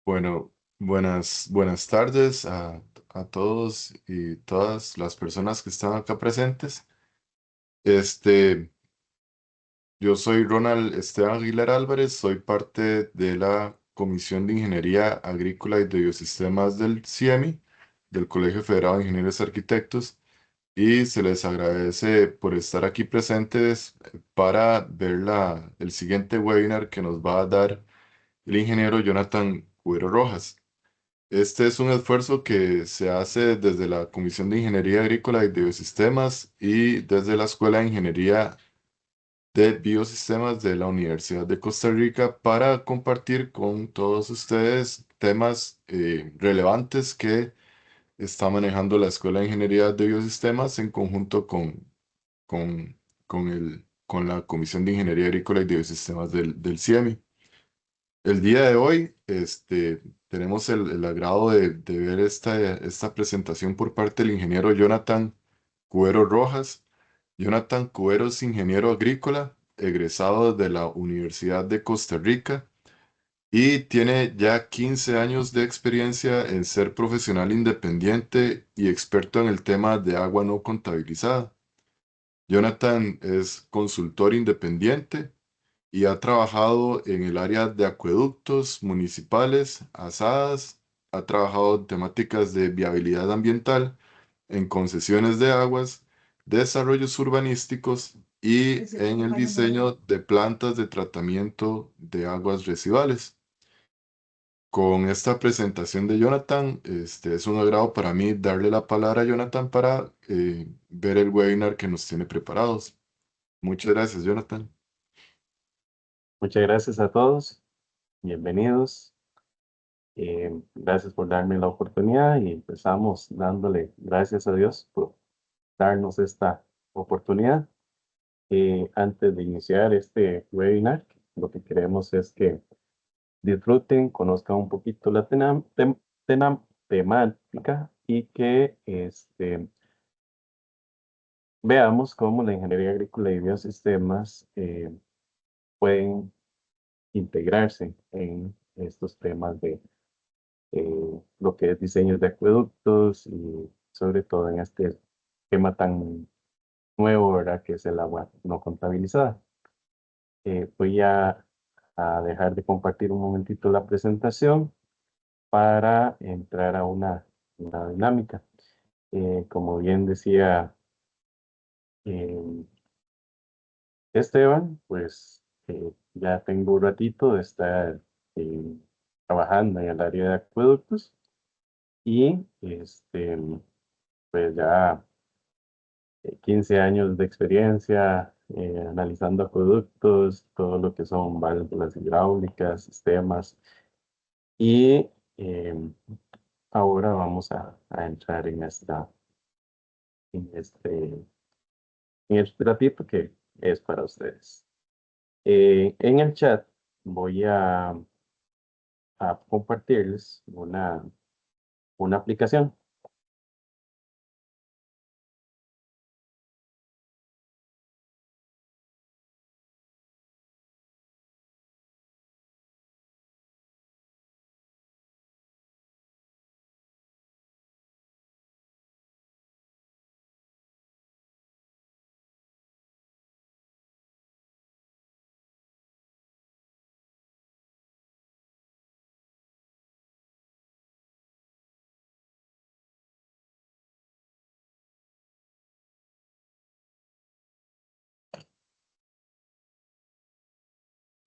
Bueno, buenas tardes a todos y todas las personas que están acá presentes. Este, yo soy Ronald Esteban Aguilar Álvarez, soy parte de la Comisión de Ingeniería Agrícola y de Biosistemas del CIEMI, del Colegio Federado de Ingenieros y Arquitectos, y se les agradece por estar aquí presentes para ver el siguiente webinar que nos va a dar el ingeniero Jonathan Cuero Rojas. Este es un esfuerzo que se hace desde la Comisión de Ingeniería Agrícola y de Biosistemas y desde la Escuela de Ingeniería de Biosistemas de la Universidad de Costa Rica para compartir con todos ustedes temas relevantes que está manejando la Escuela de Ingeniería de Biosistemas en conjunto con, con la Comisión de Ingeniería Agrícola y de Biosistemas del CIEMI. El día de hoy, tenemos el agrado de ver esta presentación por parte del ingeniero Jonathan Cuero Rojas. Jonathan Cuero es ingeniero agrícola, egresado de la Universidad de Costa Rica y tiene ya 15 años de experiencia en ser profesional independiente y experto en el tema de agua no contabilizada. Jonathan es consultor independiente y ha trabajado en el área de acueductos municipales, asadas, ha trabajado en temáticas de viabilidad ambiental, en concesiones de aguas, desarrollos urbanísticos y en el diseño de plantas de tratamiento de aguas residuales. Con esta presentación de Jonathan, es un agrado para mí darle la palabra a Jonathan para ver el webinar que nos tiene preparados. Muchas gracias, Jonathan. Muchas gracias a todos, bienvenidos. Gracias por darme la oportunidad y empezamos dándole gracias a Dios por darnos esta oportunidad. Antes de iniciar este webinar, lo que queremos es que disfruten, conozcan un poquito la temática y que veamos cómo la ingeniería agrícola y biosistemas pueden integrarse en estos temas de lo que es diseño de acueductos y sobre todo en este tema tan nuevo, ¿verdad? Que es el agua no contabilizada. Voy a dejar de compartir un momentito la presentación para entrar a una dinámica. Como bien decía eh, Esteban, pues ya tengo un ratito de estar eh, trabajando en el área de acueductos y pues ya 15 años de experiencia analizando acueductos, todo lo que son válvulas hidráulicas, sistemas. Y eh, ahora vamos a entrar en este, en este ratito que es para ustedes. En el chat voy a compartirles una aplicación.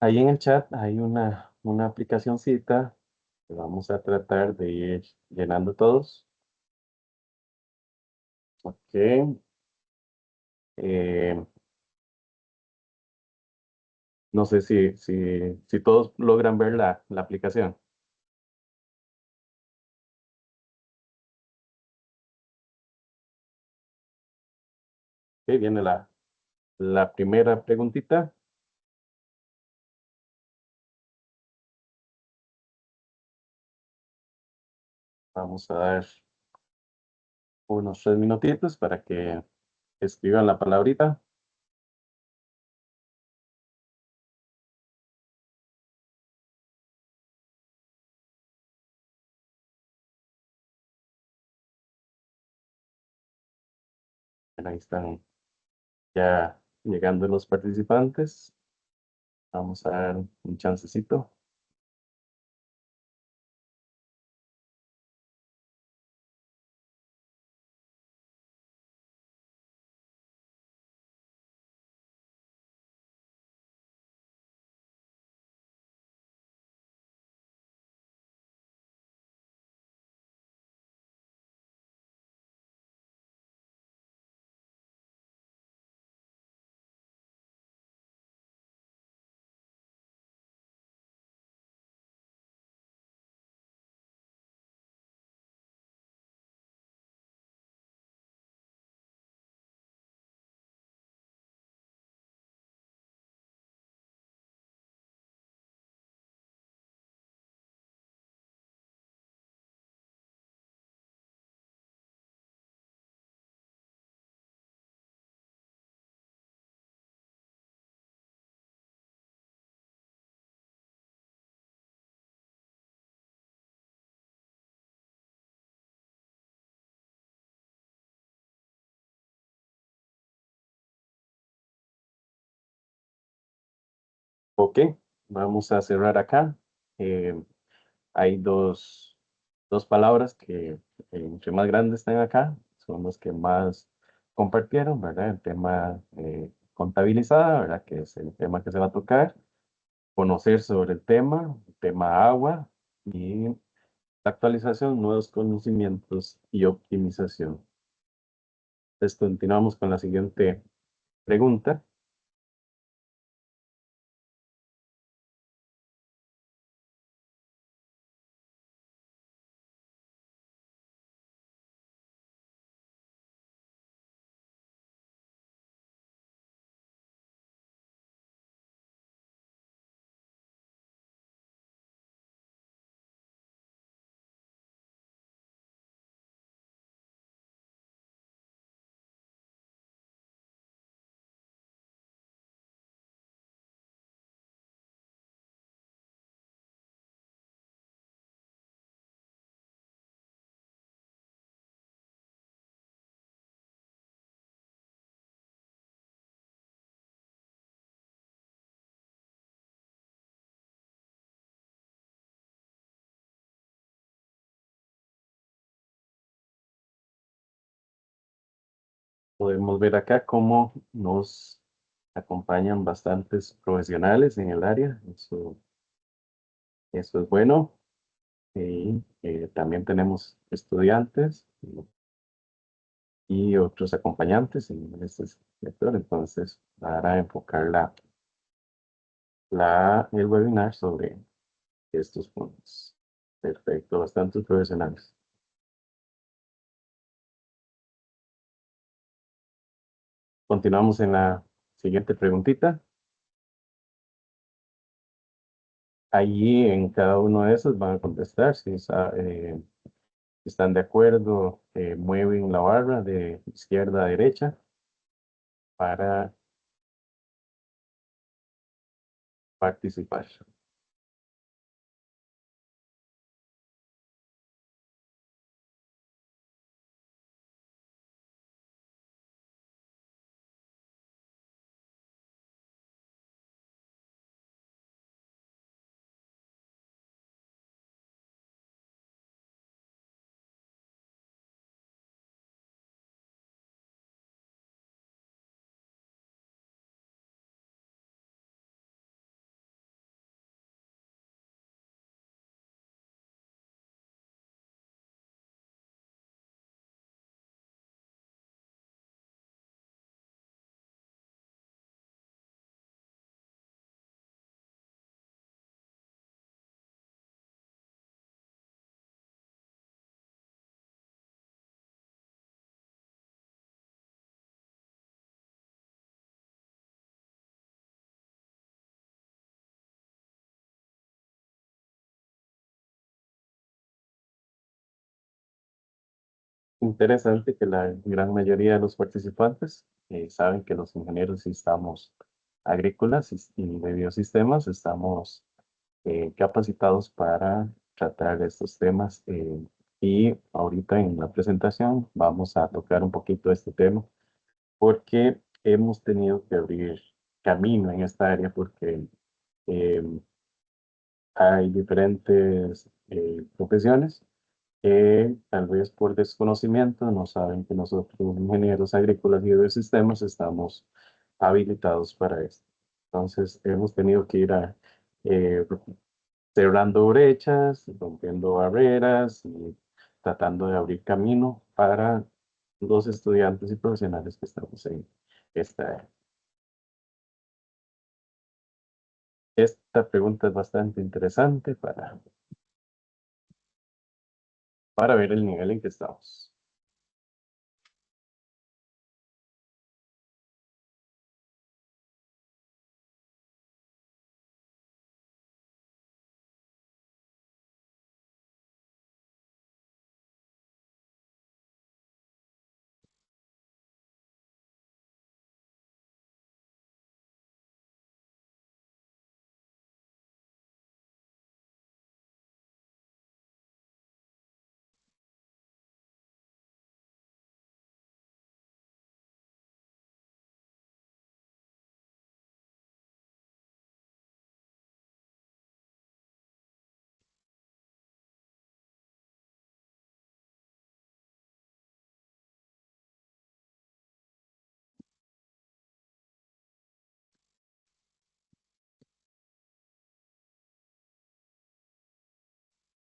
Ahí en el chat hay una aplicacioncita que vamos a tratar de ir llenando todos. Ok. Eh, no sé si todos logran ver la aplicación. Ok, viene la primera preguntita. Vamos a dar unos 3 minutitos para que escriban la palabrita. Bueno, ahí están ya llegando los participantes. Vamos a dar un chancecito. Ok, vamos a cerrar acá. Eh, Hay dos palabras que entre más grandes están acá, son los que más compartieron, ¿verdad? El tema contabilizada, ¿verdad? Que es el tema que se va a tocar. Conocer sobre el tema agua y actualización, nuevos conocimientos y optimización. Entonces continuamos con la siguiente pregunta. Podemos ver acá cómo nos acompañan bastantes profesionales en el área. Eso es bueno. Y también tenemos estudiantes y otros acompañantes en este sector. Entonces, para enfocar el webinar sobre estos puntos. Perfecto, bastantes profesionales. Continuamos en la siguiente preguntita. Allí en cada uno de esos van a contestar si están de acuerdo, mueven la barra de izquierda a derecha para participar. Interesante que la gran mayoría de los participantes saben que los ingenieros sistemas agrícolas y de biosistemas estamos capacitados para tratar estos temas. Y ahorita en la presentación vamos a tocar un poquito este tema porque hemos tenido que abrir camino en esta área porque em, hay diferentes profesiones que tal vez por desconocimiento no saben que nosotros, ingenieros agrícolas y de sistemas, estamos habilitados para esto. Entonces, hemos tenido que ir eh, cerrando brechas, rompiendo barreras y tratando de abrir camino para los estudiantes y profesionales que estamos en esta área. Esta pregunta es bastante interesante para ver el nivel en que estamos.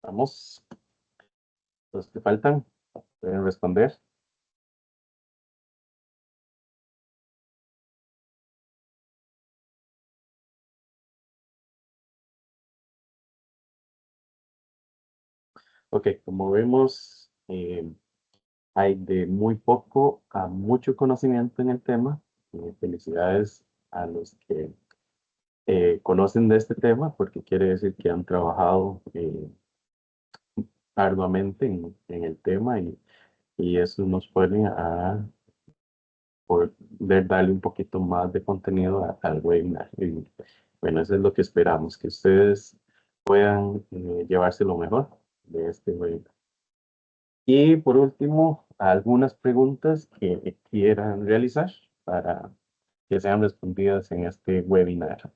Vamos, los que faltan pueden responder. Ok, como vemos, hay de muy poco a mucho conocimiento en el tema. Felicidades a los que conocen de este tema, porque quiere decir que han trabajado arduamente en el tema y eso nos pone a poder darle un poquito más de contenido al webinar. Y bueno, eso es lo que esperamos, que ustedes puedan llevarse lo mejor de este webinar. Y por último, algunas preguntas que quieran realizar para que sean respondidas en este webinar.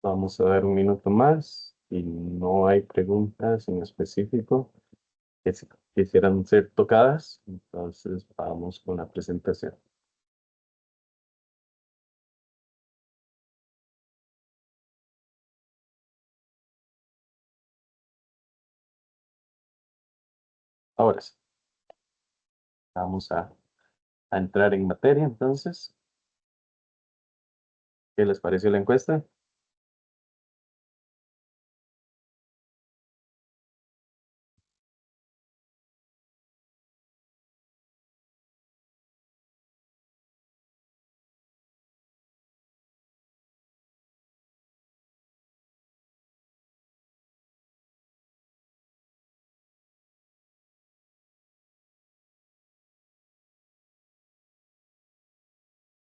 Vamos a dar un minuto más y no hay preguntas en específico que quisieran ser tocadas. Entonces vamos con la presentación. Ahora sí, vamos a entrar en materia entonces. ¿Qué les pareció la encuesta?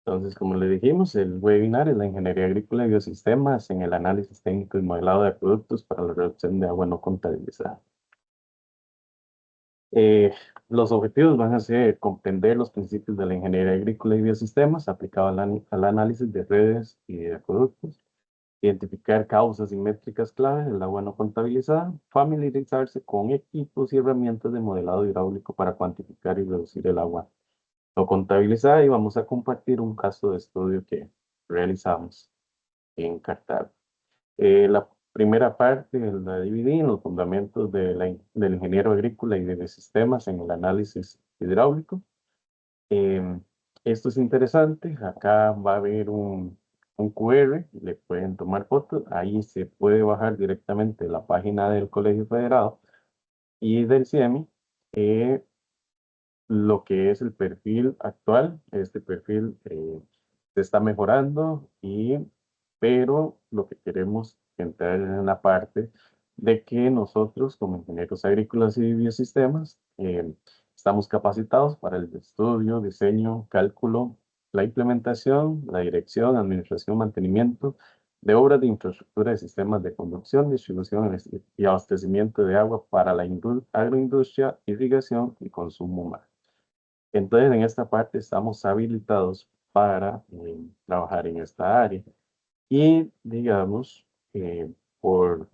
Entonces, como le dijimos, el webinar es la ingeniería agrícola y biosistemas en el análisis técnico y modelado de productos para la reducción de agua no contabilizada. Eh, los objetivos van a ser comprender los principios de la ingeniería agrícola y biosistemas aplicado al análisis de redes y de productos, identificar causas y métricas clave del agua no contabilizada, familiarizarse con equipos y herramientas de modelado hidráulico para cuantificar y reducir el agua no contabilizada y vamos a compartir un caso de estudio que realizamos en Cartago. La primera parte la dividí en los fundamentos del ingeniero agrícola y de sistemas en el análisis hidráulico. Em, Esto es interesante. Acá va a haber un QR, le pueden tomar fotos. Ahí se puede bajar directamente la página del Colegio Federado y del CIEMI. Lo que es el perfil actual. Este perfil se está mejorando, pero lo que queremos entrar en la parte de que nosotros como ingenieros agrícolas y biosistemas Estamos capacitados para el estudio, diseño, cálculo, la implementación, la dirección, administración, mantenimiento de obras de infraestructura de sistemas de conducción, distribución y abastecimiento de agua para la agroindustria, irrigación y consumo humano. Entonces, en esta parte estamos habilitados para trabajar en esta área. Y digamos, por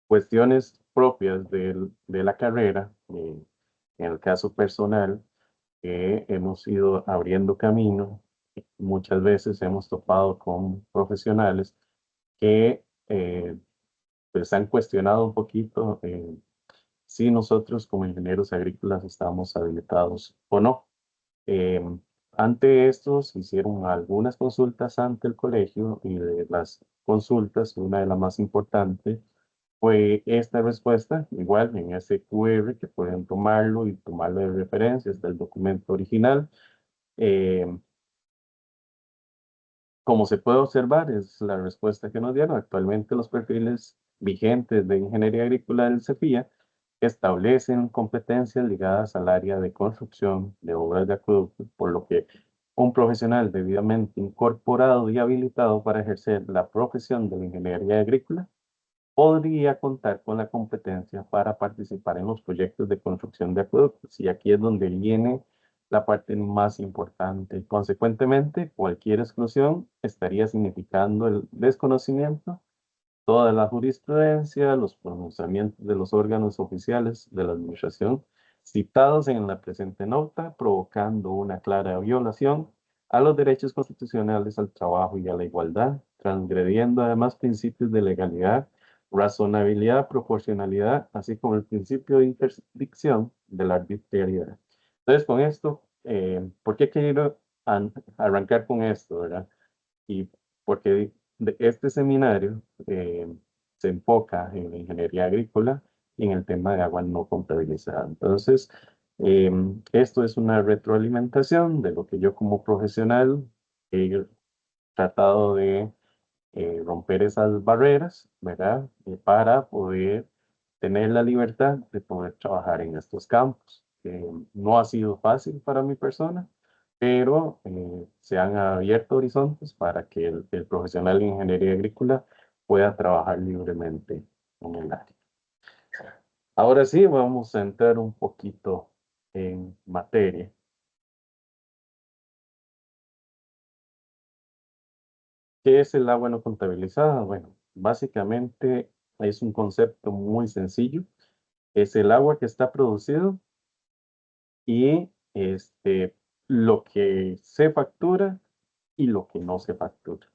cuestiones propias de la carrera, en el caso personal, hemos ido abriendo camino. Muchas veces hemos topado con profesionales que pues han cuestionado un poquito si nosotros como ingenieros agrícolas estamos habilitados o no. Eh, Ante esto se hicieron algunas consultas ante el colegio y de las consultas, una de las más importantes fue esta respuesta, igual en ese QR que pueden tomarlo y tomarlo de referencia, está el documento original. Eh, Como se puede observar, es la respuesta que nos dieron. Actualmente los perfiles vigentes de ingeniería agrícola del CEPIA establecen competencias ligadas al área de construcción de obras de acueductos, por lo que un profesional debidamente incorporado y habilitado para ejercer la profesión de la ingeniería agrícola podría contar con la competencia para participar en los proyectos de construcción de acueductos. Y aquí es donde viene la parte más importante. Consecuentemente, cualquier exclusión estaría significando el desconocimiento, toda la jurisprudencia, los pronunciamientos de los órganos oficiales de la administración citados en la presente nota, provocando una clara violación a los derechos constitucionales al trabajo y a la igualdad, transgrediendo además principios de legalidad, razonabilidad, proporcionalidad, así como el principio de interdicción de la arbitrariedad. Entonces, con esto, ¿por qué quiero arrancar con esto, verdad? Y porque este seminario se enfoca en la ingeniería agrícola y en el tema de agua no contabilizada. Entonces, esto es una retroalimentación de lo que yo como profesional he tratado de romper esas barreras, ¿verdad? Para poder tener la libertad de poder trabajar en estos campos. No ha sido fácil para mi persona, pero se han abierto horizontes para que el profesional de ingeniería agrícola pueda trabajar libremente en el área. Ahora sí, vamos a entrar un poquito en materia. ¿Qué es el agua no contabilizada? Bueno, básicamente es un concepto muy sencillo. Es el agua que está producido y lo que se factura y lo que no se factura.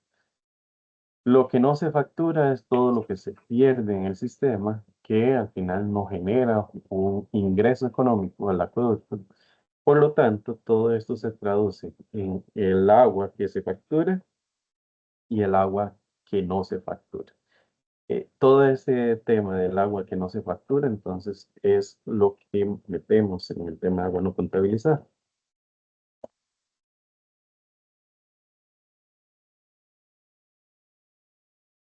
Lo que no se factura es todo lo que se pierde en el sistema, que al final no genera un ingreso económico al acueducto. Por lo tanto, todo esto se traduce en el agua que se factura y el agua que no se factura. Todo ese tema del agua que no se factura, entonces, es lo que metemos en el tema de agua no contabilizada.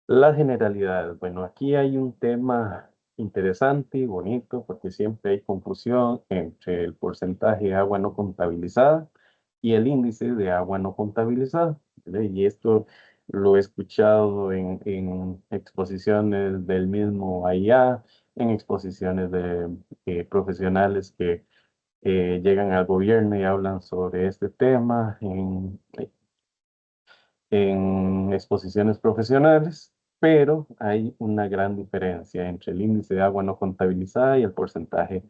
Las generalidades. Bueno, aquí hay un tema interesante y bonito porque siempre hay confusión entre el porcentaje de agua no contabilizada y el índice de agua no contabilizada, ¿verdad? Y esto lo he escuchado en exposiciones del mismo AIA, en exposiciones de profesionales que llegan al gobierno y hablan sobre este tema, en exposiciones profesionales, pero hay una gran diferencia entre el índice de agua no contabilizada y el porcentaje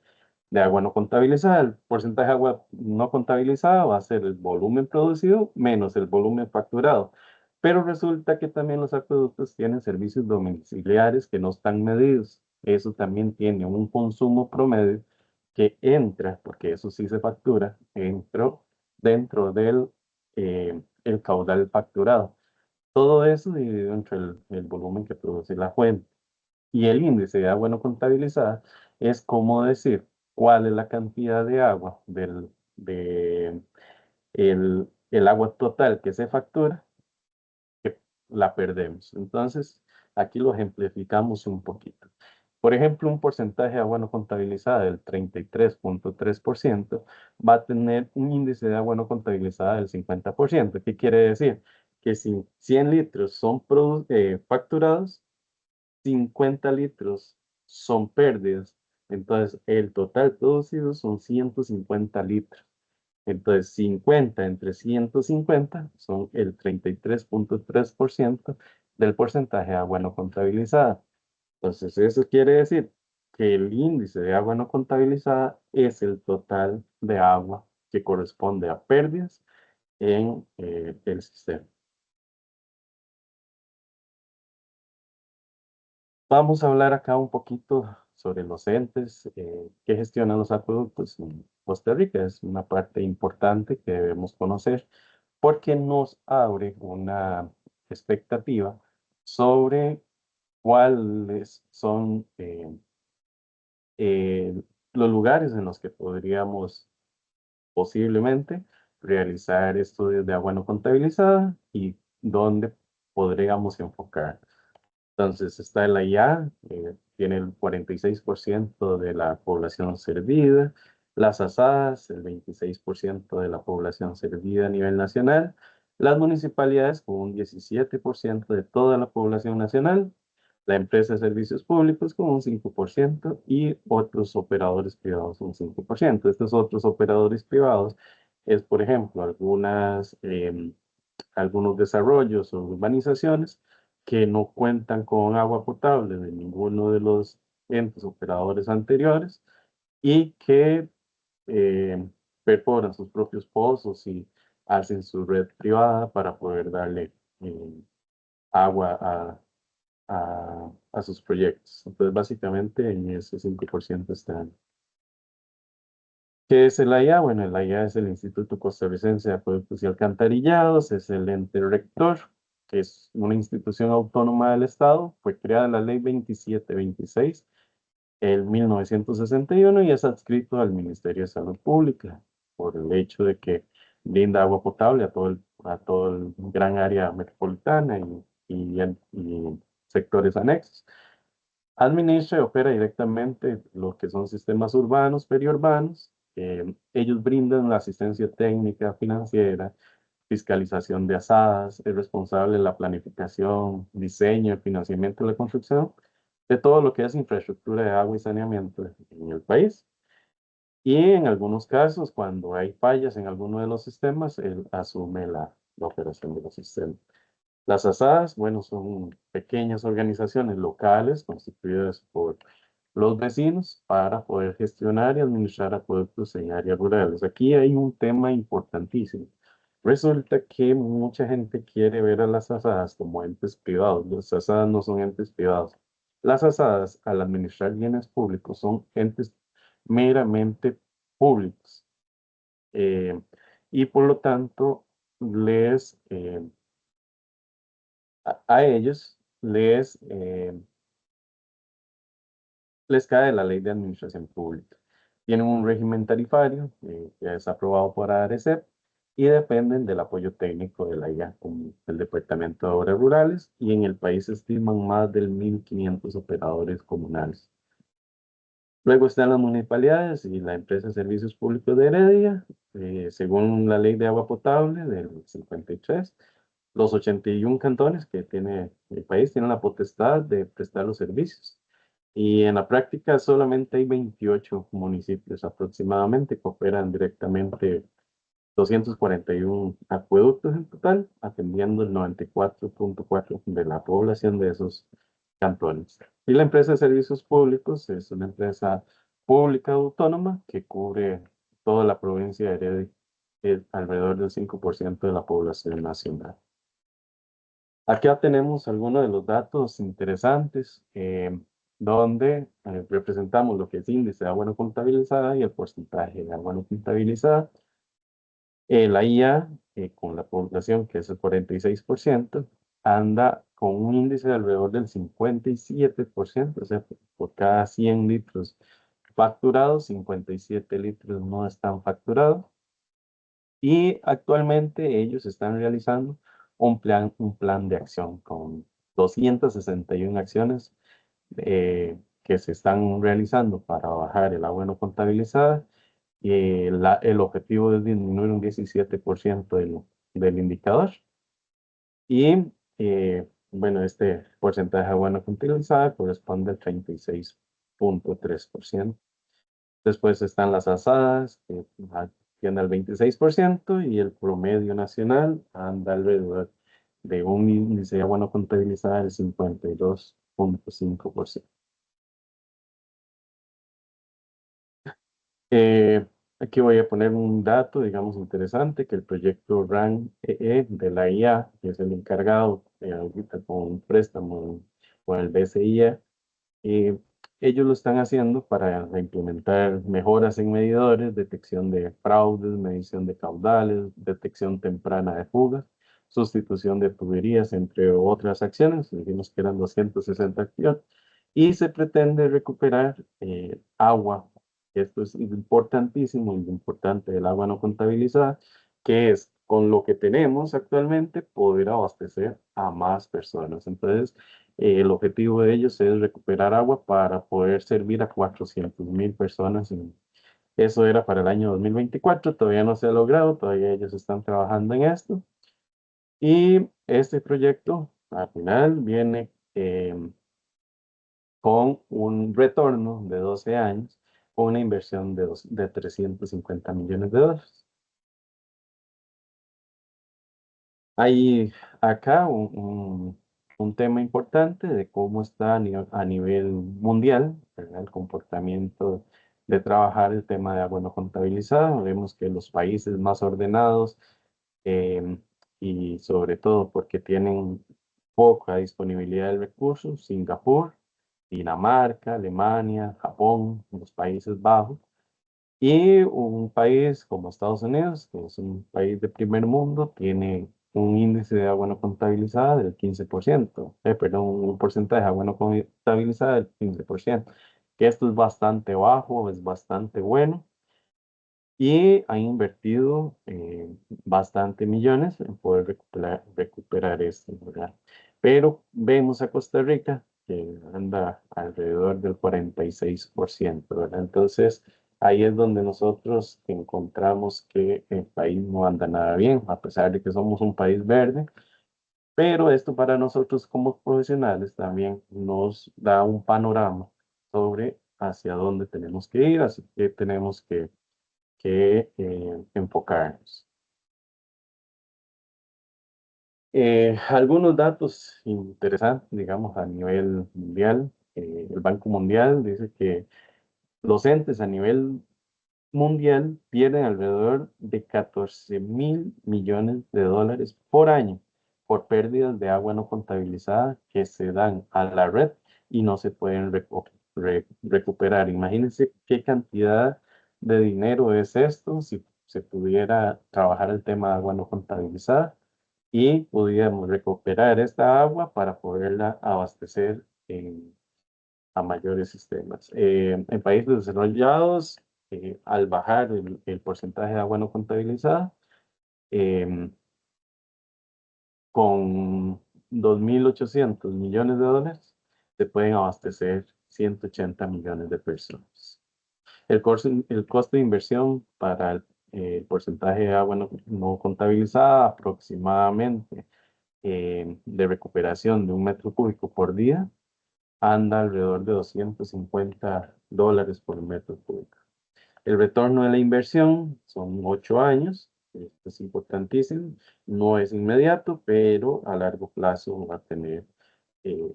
de agua no contabilizada. El porcentaje de agua no contabilizada va a ser el volumen producido menos el volumen facturado. Pero resulta que también los acueductos tienen servicios domiciliares que no están medidos. Eso también tiene un consumo promedio que entra, porque eso sí se factura, dentro del el caudal facturado. Todo eso dividido entre el volumen que produce la fuente. Y el índice de agua no contabilizada es como decir cuál es la cantidad de agua el agua total que se factura, que la perdemos. Entonces, aquí lo ejemplificamos un poquito. Por ejemplo, un porcentaje de agua no contabilizada del 33.3% va a tener un índice de agua no contabilizada del 50%. ¿Qué quiere decir? Que si 100 litros son facturados, 50 litros son pérdidas. Entonces, el total producido son 150 litros. Entonces, 50 entre 150 son el 33.3% del porcentaje de agua no contabilizada. Entonces, eso quiere decir que el índice de agua no contabilizada es el total de agua que corresponde a pérdidas en el sistema. Vamos a hablar acá un poquito sobre los entes que gestionan los acueductos en Costa Rica. Es una parte importante que debemos conocer porque nos abre una expectativa sobre cuáles son los lugares en los que podríamos posiblemente realizar estudios de agua no contabilizada y dónde podríamos enfocar. Entonces está el IA, tiene el 46% de la población servida, las ASADS, el 26% de la población servida a nivel nacional, las municipalidades con un 17% de toda la población nacional, la empresa de servicios públicos con un 5% y otros operadores privados un 5%. Estos otros operadores privados es, por ejemplo, algunos desarrollos o urbanizaciones que no cuentan con agua potable de ninguno de los entes operadores anteriores y que eh, perforan sus propios pozos y hacen su red privada para poder darle agua a sus proyectos. Entonces, básicamente en ese 5% están. ¿Qué es el AIA? Bueno, el AIA es el Instituto Costarricense de Acueductos y Alcantarillados, es el ente rector, que es una institución autónoma del Estado, fue creada en la ley 2726 en 1961 y es adscrito al Ministerio de Salud Pública por el hecho de que brinda agua potable a todo el gran área metropolitana y sectores anexos. Administra y opera directamente lo que son sistemas urbanos, periurbanos. Ellos brindan la asistencia técnica, financiera, fiscalización de asadas, es responsable de la planificación, diseño, financiamiento de la construcción de todo lo que es infraestructura de agua y saneamiento en el país. Y en algunos casos, cuando hay fallas en alguno de los sistemas, él asume la operación de los sistemas. Las asadas, bueno, son pequeñas organizaciones locales constituidas por los vecinos para poder gestionar y administrar acueductos en áreas rurales. Aquí hay un tema importantísimo. Resulta que mucha gente quiere ver a las asadas como entes privados. Las asadas no son entes privados. Las asadas, al administrar bienes públicos, son entes meramente públicos. Eh, y por lo tanto, a ellos les cae la ley de administración pública. Tienen un régimen tarifario que es aprobado por ARECEP y dependen del apoyo técnico de la IA, como el Departamento de Obras Rurales, y en el país se estiman más de 1.500 operadores comunales. Luego están las municipalidades y la empresa de servicios públicos de Heredia, según la ley de agua potable del 53. Los 81 cantones que tiene el país tienen la potestad de prestar los servicios. Y en la práctica solamente hay 28 municipios aproximadamente que operan directamente 241 acueductos en total, atendiendo el 94.4% de la población de esos cantones. Y la empresa de servicios públicos es una empresa pública autónoma que cubre toda la provincia de Heredia, alrededor del 5% de la población nacional. Acá tenemos algunos de los datos interesantes donde representamos lo que es índice de agua no contabilizada y el porcentaje de agua no contabilizada. La IA, con la población que es el 46%, anda con un índice de alrededor del 57%, o sea, por cada 100 litros facturados, 57 litros no están facturados. Y actualmente ellos están realizando un plan de acción con 261 acciones que se están realizando para bajar el agua no contabilizada. El objetivo es disminuir un 17% del indicador. Y bueno, este porcentaje de agua no contabilizada corresponde al 36,3%. Después están las asadas, que tiene el 26%, y el promedio nacional anda alrededor de un índice de agua no contabilizada del 52,5%. Eh, Aquí voy a poner un dato, digamos, interesante, que el proyecto RAN-EE de la IA, que es el encargado ahorita con un préstamo con el BCIE, eh, ellos lo están haciendo para implementar mejoras en medidores, detección de fraudes, medición de caudales, detección temprana de fugas, sustitución de tuberías, entre otras acciones. Dijimos que eran 260 acciones. Y se pretende recuperar agua. Esto es importantísimo, y lo importante del agua no contabilizada, que es con lo que tenemos actualmente poder abastecer a más personas. Entonces, el objetivo de ellos es recuperar agua para poder servir a 400,000 personas. Eso era para el año 2024, todavía no se ha logrado, todavía ellos están trabajando en esto. Y este proyecto al final viene con un retorno de 12 años, con una inversión de 350 millones de dólares. Hay acá un tema importante de cómo está a nivel mundial, ¿verdad? El comportamiento de trabajar el tema de agua no contabilizada. Vemos que los países más ordenados, em, y sobre todo porque tienen poca disponibilidad de recursos, Singapur, Dinamarca, Alemania, Japón, los Países Bajos, y un país como Estados Unidos, que es un país de primer mundo, tiene un índice de agua no contabilizada del 15%, perdón, un porcentaje de agua no contabilizada del 15%, que esto es bastante bajo, es bastante bueno, y han invertido bastante millones en poder recuperar esto, ¿verdad? Pero vemos a Costa Rica que anda alrededor del 46%, ¿verdad? Entonces, ahí es donde nosotros encontramos que el país no anda nada bien, a pesar de que somos un país verde, pero esto para nosotros como profesionales también nos da un panorama sobre hacia dónde tenemos que ir, así que tenemos que enfocarnos. Algunos datos interesantes, digamos, a nivel mundial. El Banco Mundial dice que los entes a nivel mundial pierden alrededor de 14,000 millones de dólares por año por pérdidas de agua no contabilizada que se dan a la red y no se pueden recuperar. Imagínense qué cantidad de dinero es esto si se pudiera trabajar el tema de agua no contabilizada y pudiéramos recuperar esta agua para poderla abastecer a mayores sistemas. En países desarrollados, al bajar el porcentaje de agua no contabilizada, em, con 2.800 millones de dólares, se pueden abastecer 180 millones de personas. El costo de inversión para el porcentaje de agua no contabilizada, aproximadamente de recuperación de un metro cúbico por día, anda alrededor de $250 por metro cúbico. El retorno de la inversión son 8 años, esto es importantísimo, no es inmediato, pero a largo plazo eh,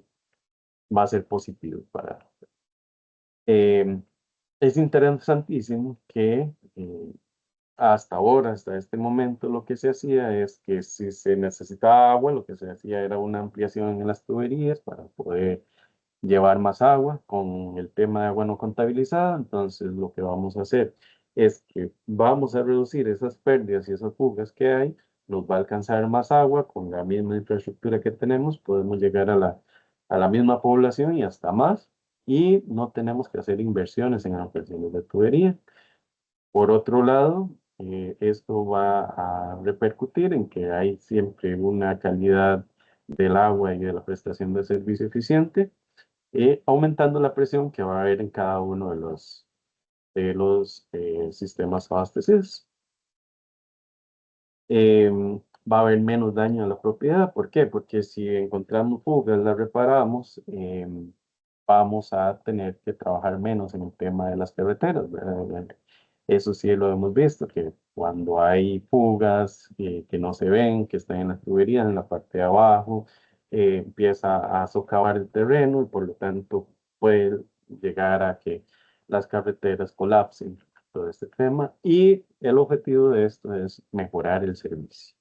va a ser positivo para. Eh, es interesantísimo que hasta ahora, hasta este momento, lo que se hacía es que si se necesitaba agua, lo que se hacía era una ampliación en las tuberías para poder llevar más agua con el tema de agua no contabilizada. Entonces, lo que vamos a hacer es que vamos a reducir esas pérdidas y esas fugas que hay, nos va a alcanzar más agua con la misma infraestructura que tenemos, podemos llegar a la misma población y hasta más, y no tenemos que hacer inversiones en ampliaciones de tubería. Por otro lado, esto va a repercutir en que hay siempre una calidad del agua y de la prestación de servicio eficiente, aumentando la presión que va a haber en cada uno de los sistemas abastecidos. Va a haber menos daño a la propiedad. ¿Por qué? Porque si encontramos fugas, las reparamos, vamos a tener que trabajar menos en el tema de las carreteras, ¿verdad? Eso sí lo hemos visto, que cuando hay fugas que no se ven, que están en las tuberías, en la parte de abajo, empieza a socavar el terreno y por lo tanto puede llegar a que las carreteras colapsen, todo este tema. Y el objetivo de esto es mejorar el servicio.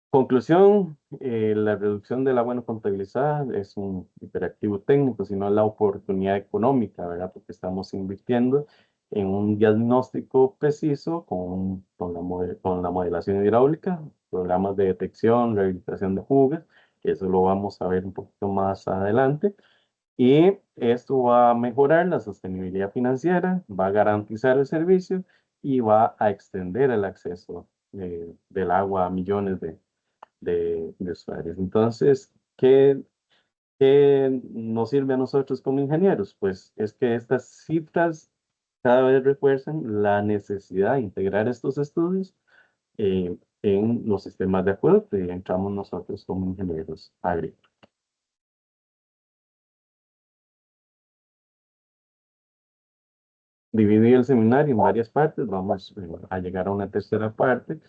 Conclusión, la reducción del agua no contabilizada es un hiperactivo técnico, sino la oportunidad económica, ¿verdad? Porque estamos invirtiendo en un diagnóstico preciso con la modelación hidráulica, programas de detección, rehabilitación de fugas, que eso lo vamos a ver un poquito más adelante. Y esto va a mejorar la sostenibilidad financiera, va a garantizar el servicio y va a extender el acceso del agua a millones de usuarios. Entonces, ¿qué nos sirve a nosotros como ingenieros? Pues es que estas cifras cada vez refuerzan la necesidad de integrar estos estudios en los sistemas de acueducto y entramos nosotros como ingenieros agrícolas. Dividí el seminario en varias partes, vamos a llegar a una tercera parte,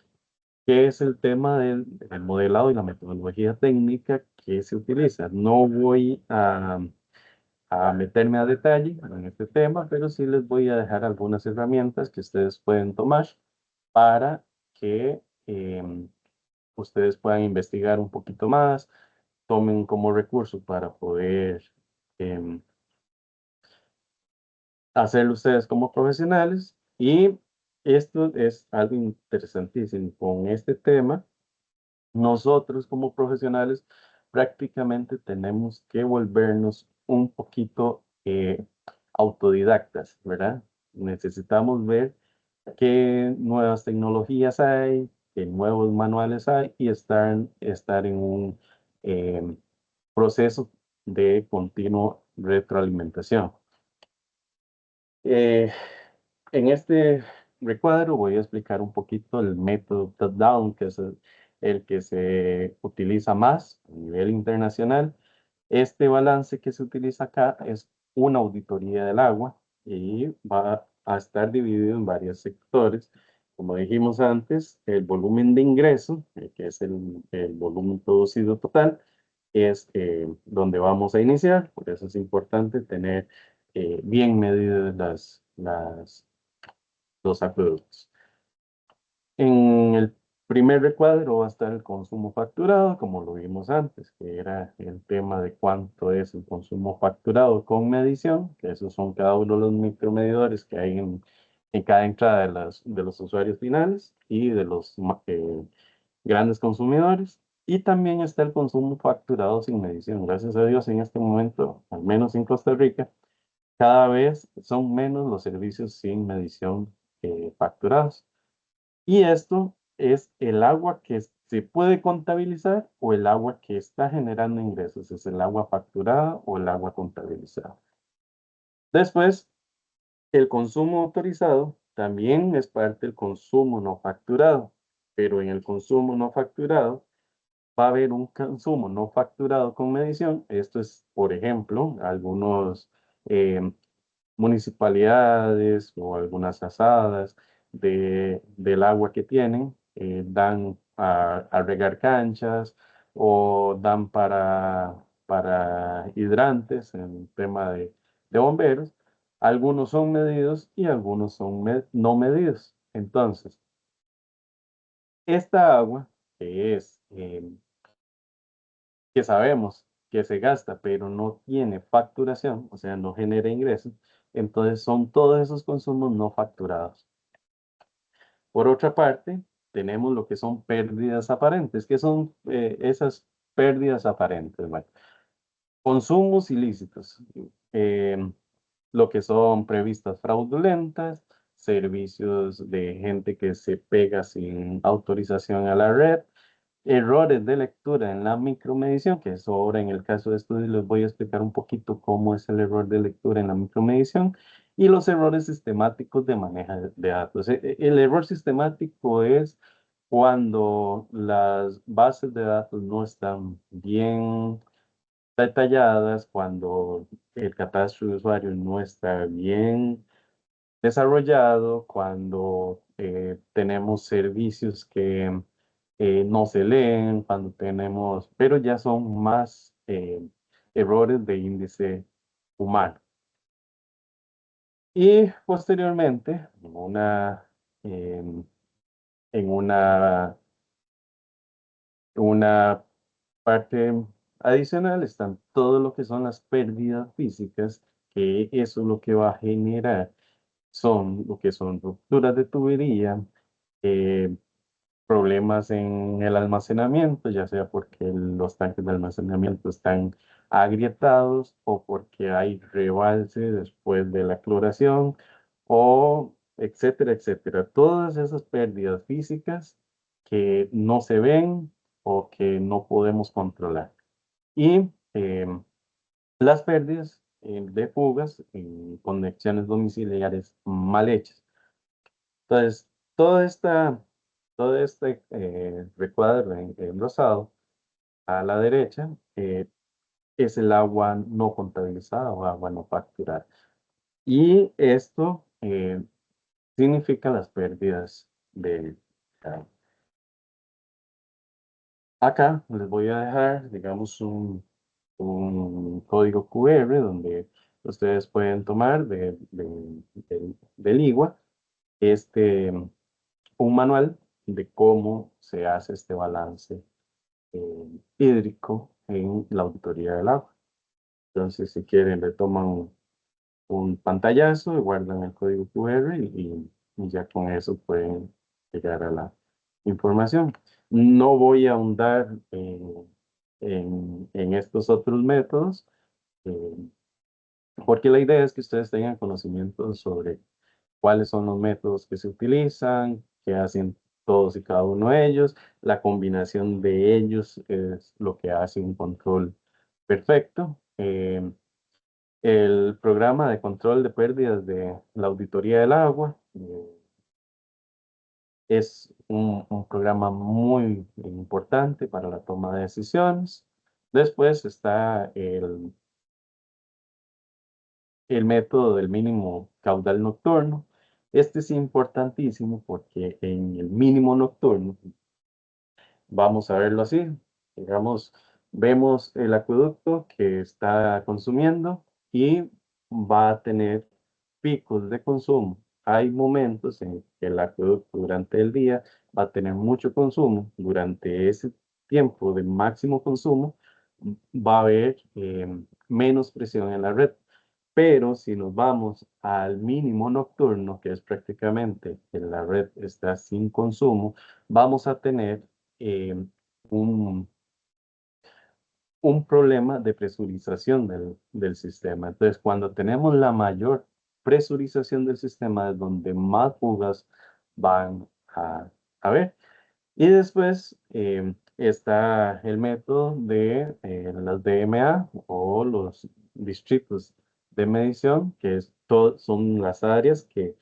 que es el tema del modelado y la metodología técnica que se utiliza. No voy a meterme a detalle en este tema, pero sí les voy a dejar algunas herramientas que ustedes pueden tomar para que ustedes puedan investigar un poquito más, tomen como recurso para poder em, hacerlo ustedes como profesionales. Y esto es algo interesantísimo. Con este tema, nosotros como profesionales prácticamente tenemos que volvernos un poquito autodidactas, ¿verdad? Necesitamos ver qué nuevas tecnologías hay, qué nuevos manuales hay y estar en un eh, proceso de continua retroalimentación. Eh, en este recuadro voy a explicar un poquito el método top-down, que es el que se utiliza más a nivel internacional. Este balance que se utiliza acá es una auditoría del agua y va a estar dividido en varios sectores. Como dijimos antes, el volumen de ingreso, que es el volumen producido total, es donde vamos a iniciar. Por eso es importante tener bien medidas los acueductos. En el primer recuadro va a estar el consumo facturado, como lo vimos antes, que era el tema de cuánto es el consumo facturado con medición, que esos son cada uno de los micromedidores que hay en cada entrada de los usuarios finales y de los grandes consumidores. Y también está el consumo facturado sin medición. Gracias a Dios, en este momento, al menos en Costa Rica, cada vez son menos los servicios sin medición facturados. Y esto es el agua que se puede contabilizar o el agua que está generando ingresos. Es el agua facturada o el agua contabilizada. Después, el consumo autorizado también es parte del consumo no facturado, pero en el consumo no facturado va a haber un consumo no facturado con medición. Esto es, por ejemplo, algunos eh, municipalidades o algunas asadas del agua que tienen, dan a regar canchas o dan para hidrantes en tema de bomberos. Algunos son medidos y algunos son no medidos. Entonces, esta agua que sabemos que se gasta, pero no tiene facturación, o sea, no genera ingresos, entonces son todos esos consumos no facturados. Por otra parte, tenemos lo que son pérdidas aparentes. ¿Qué son esas pérdidas aparentes? Bueno, consumos ilícitos, eh, lo que son previstas fraudulentas, servicios de gente que se pega sin autorización a la red, errores de lectura en la micromedición, que eso ahora en el caso de estudio les voy a explicar un poquito cómo es el error de lectura en la micromedición, y los errores sistemáticos de manejo de datos. El error sistemático es cuando las bases de datos no están bien detalladas, cuando el catastro de usuarios no está bien desarrollado, cuando tenemos servicios que no se leen, cuando tenemos, pero ya son más errores de índice humano. Y posteriormente, em, en una parte adicional están todo lo que son las pérdidas físicas, que eso es lo que va a generar, son lo que son rupturas de tubería, eh, problemas en el almacenamiento, ya sea porque los tanques de almacenamiento están agrietados o porque hay rebalse después de la cloración o etcétera, etcétera. Todas esas pérdidas físicas que no se ven o que no podemos controlar. Y las pérdidas de fugas en conexiones domiciliares mal hechas. Entonces, todo este recuadro en rosado a la derecha es el agua no contabilizada o agua no facturada. Y esto significa las pérdidas de agua. Acá les voy a dejar, digamos, un código QR donde ustedes pueden tomar del IGUA este, un manual de cómo se hace este balance hídrico en la auditoría del agua. Entonces, si quieren, le toman un pantallazo y guardan el código QR y ya con eso pueden llegar a la información. No voy a ahondar en estos otros métodos, eh, porque la idea es que ustedes tengan conocimiento sobre cuáles son los métodos que se utilizan, qué hacen todos y cada uno de ellos. La combinación de ellos es lo que hace un control perfecto. El programa de control de pérdidas de la auditoría del agua es un programa muy importante para la toma de decisiones. Después está el método del mínimo caudal nocturno. Este es importantísimo porque en el mínimo nocturno, vamos a verlo así, digamos, vemos el acueducto que está consumiendo y va a tener picos de consumo. Hay momentos en que el acueducto durante el día va a tener mucho consumo. Durante ese tiempo de máximo consumo va a haber menos presión en la red. Pero si nos vamos al mínimo nocturno, que es prácticamente que la red está sin consumo, vamos a tener eh, un, un problema de presurización del sistema. Entonces, cuando tenemos la mayor presurización del sistema, es donde más fugas van a haber. Y después está el método de las DMA o los distritos de medición, que son las áreas que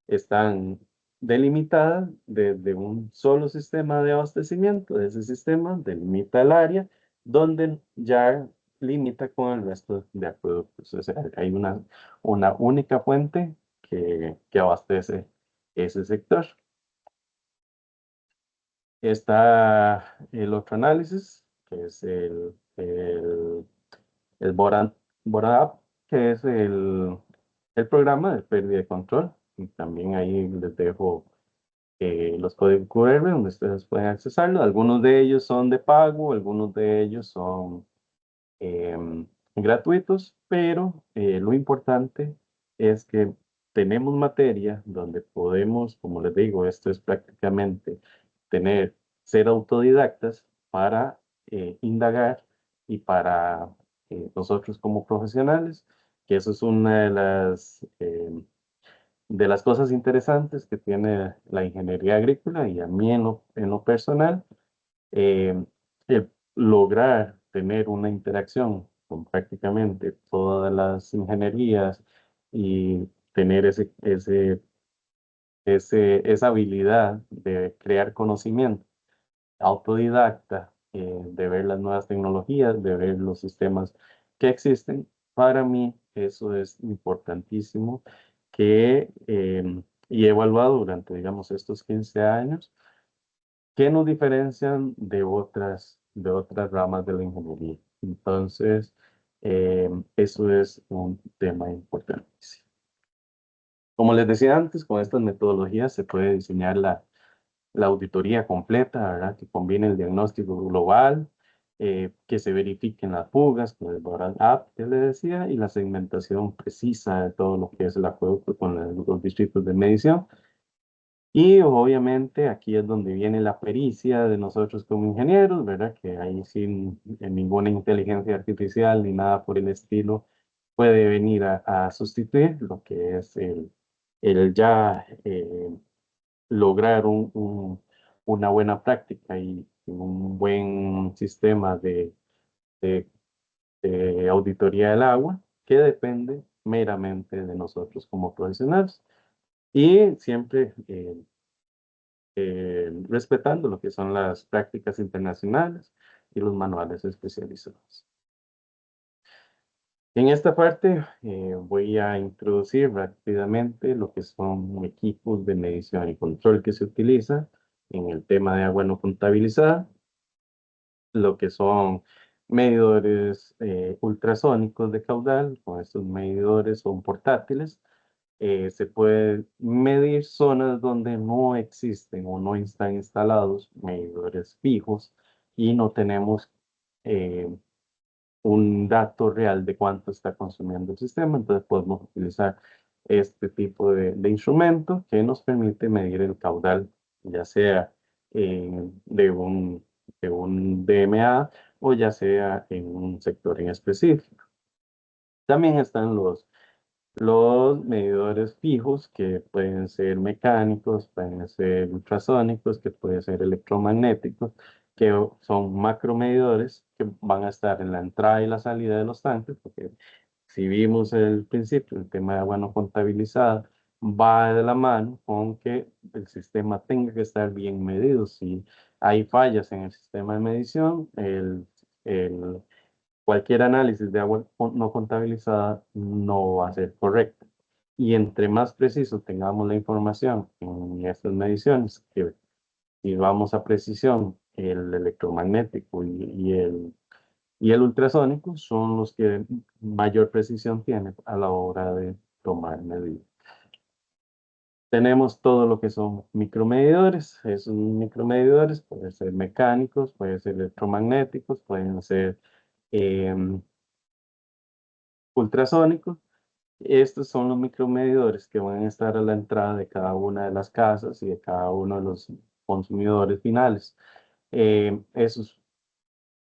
están delimitadas desde un solo sistema de abastecimiento. Ese sistema delimita el área donde ya limita con el resto de acueductos. O sea, hay una única fuente que abastece ese sector. Está el otro análisis, que es el BORAP, que es el programa de pérdida de control. Y también ahí les dejo los códigos QR donde ustedes pueden accesarlo. Algunos de ellos son de pago, algunos de ellos son gratuitos, pero lo importante es que tenemos materia donde podemos, como les digo, esto es prácticamente ser autodidactas para indagar y para nosotros como profesionales, que eso es una de las cosas interesantes que tiene la ingeniería agrícola y a mí en lo personal Eh, el lograr tener una interacción con prácticamente todas las ingenierías y tener esa habilidad de crear conocimiento autodidacta, de ver las nuevas tecnologías, de ver los sistemas que existen. Para mí eso es importantísimo que y he evaluado durante, digamos, estos 15 años que nos diferencian de otras ramas de la ingeniería. Entonces, eso es un tema importantísimo. Como les decía antes, con estas metodologías se puede diseñar la auditoría completa, ¿verdad? Que combine el diagnóstico global, que se verifiquen las fugas con el Boral App que le decía, y la segmentación precisa de todo lo que es el acueducto con los distritos de medición. Y obviamente aquí es donde viene la pericia de nosotros como ingenieros, ¿verdad? Que ahí sin ninguna inteligencia artificial ni nada por el estilo puede venir a sustituir lo que es el ya lograr una buena práctica y un buen sistema de- de auditoría del agua que depende meramente de nosotros como profesionales y siempre respetando lo que son las prácticas internacionales y los manuales especializados. En esta parte voy a introducir rápidamente lo que son equipos de medición y control que se utiliza en el tema de agua no contabilizada, lo que son medidores ultrasónicos de caudal. Con estos medidores son portátiles. Se puede medir zonas donde no existen o no están instalados medidores fijos y no tenemos eh, un dato real de cuánto está consumiendo el sistema. Entonces podemos utilizar este tipo de instrumento que nos permite medir el caudal, ya sea de un DMA o ya sea en un sector en específico. También están los medidores fijos que pueden ser mecánicos, pueden ser ultrasónicos, que pueden ser electromagnéticos, que son macromedidores que van a estar en la entrada y la salida de los tanques, porque si vimos el principio, el tema de agua no contabilizada va de la mano con que el sistema tenga que estar bien medido. Si hay fallas en el sistema de medición, el cualquier análisis de agua no contabilizada no va a ser correcto. Y entre más preciso tengamos la información en estas mediciones, que si vamos a precisión, el electromagnético y el ultrasónico son los que mayor precisión tienen a la hora de tomar medidas. Tenemos todo lo que son micromedidores. Esos micromedidores pueden ser mecánicos, pueden ser electromagnéticos, pueden ser em, ultrasónicos. Estos son los micromedidores que van a estar a la entrada de cada una de las casas y de cada uno de los consumidores finales. Eso es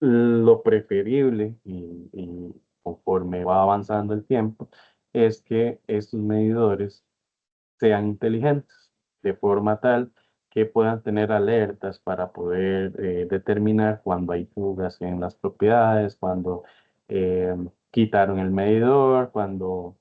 lo preferible y conforme va avanzando el tiempo, es que estos medidores sean inteligentes, de forma tal que puedan tener alertas para poder determinar cuando hay fugas en las propiedades, cuando eh, quitaron el medidor, cuando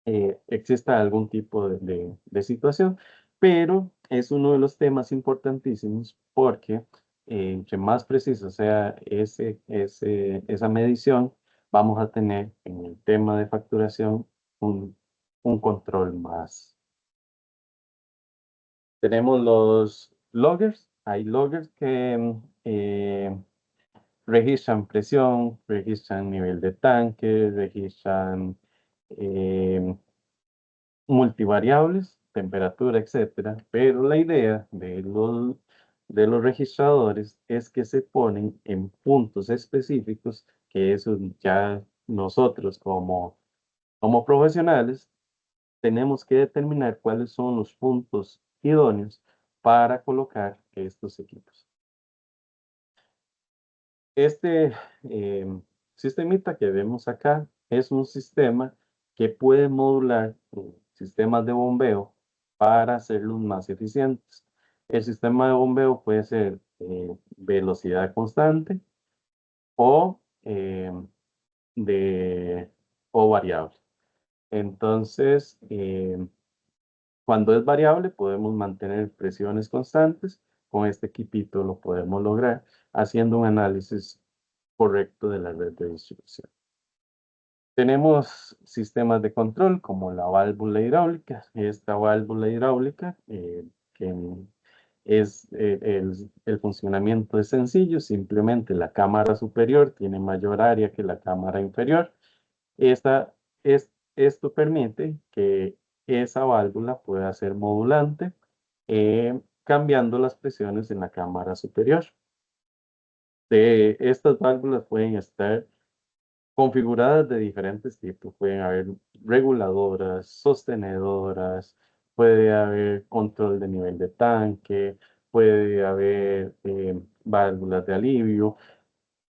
exista algún tipo de situación, pero es uno de los temas importantísimos porque entre más precisa sea esa medición, vamos a tener en el tema de facturación un, un control más. Tenemos los loggers, hay loggers que registran presión, registran nivel de tanque, registran eh, multivariables, temperatura, etcétera, pero la idea de los registradores es que se ponen en puntos específicos, que eso ya nosotros como profesionales tenemos que determinar cuáles son los puntos idóneos para colocar estos equipos. Este sistemita que vemos acá es un sistema que puede modular sistemas de bombeo para hacerlos más eficientes. El sistema de bombeo puede ser velocidad constante o, de, o variable. Entonces, cuando es variable, podemos mantener presiones constantes. Con este equipito lo podemos lograr haciendo un análisis correcto de la red de distribución. Tenemos sistemas de control como la válvula hidráulica. Esta válvula hidráulica, que el funcionamiento es sencillo, simplemente la cámara superior tiene mayor área que la cámara inferior. Esto permite que esa válvula pueda ser modulante, cambiando las presiones en la cámara superior. Estas válvulas pueden estar configuradas de diferentes tipos. Pueden haber reguladoras, sostenedoras, puede haber control de nivel de tanque, puede haber válvulas de alivio.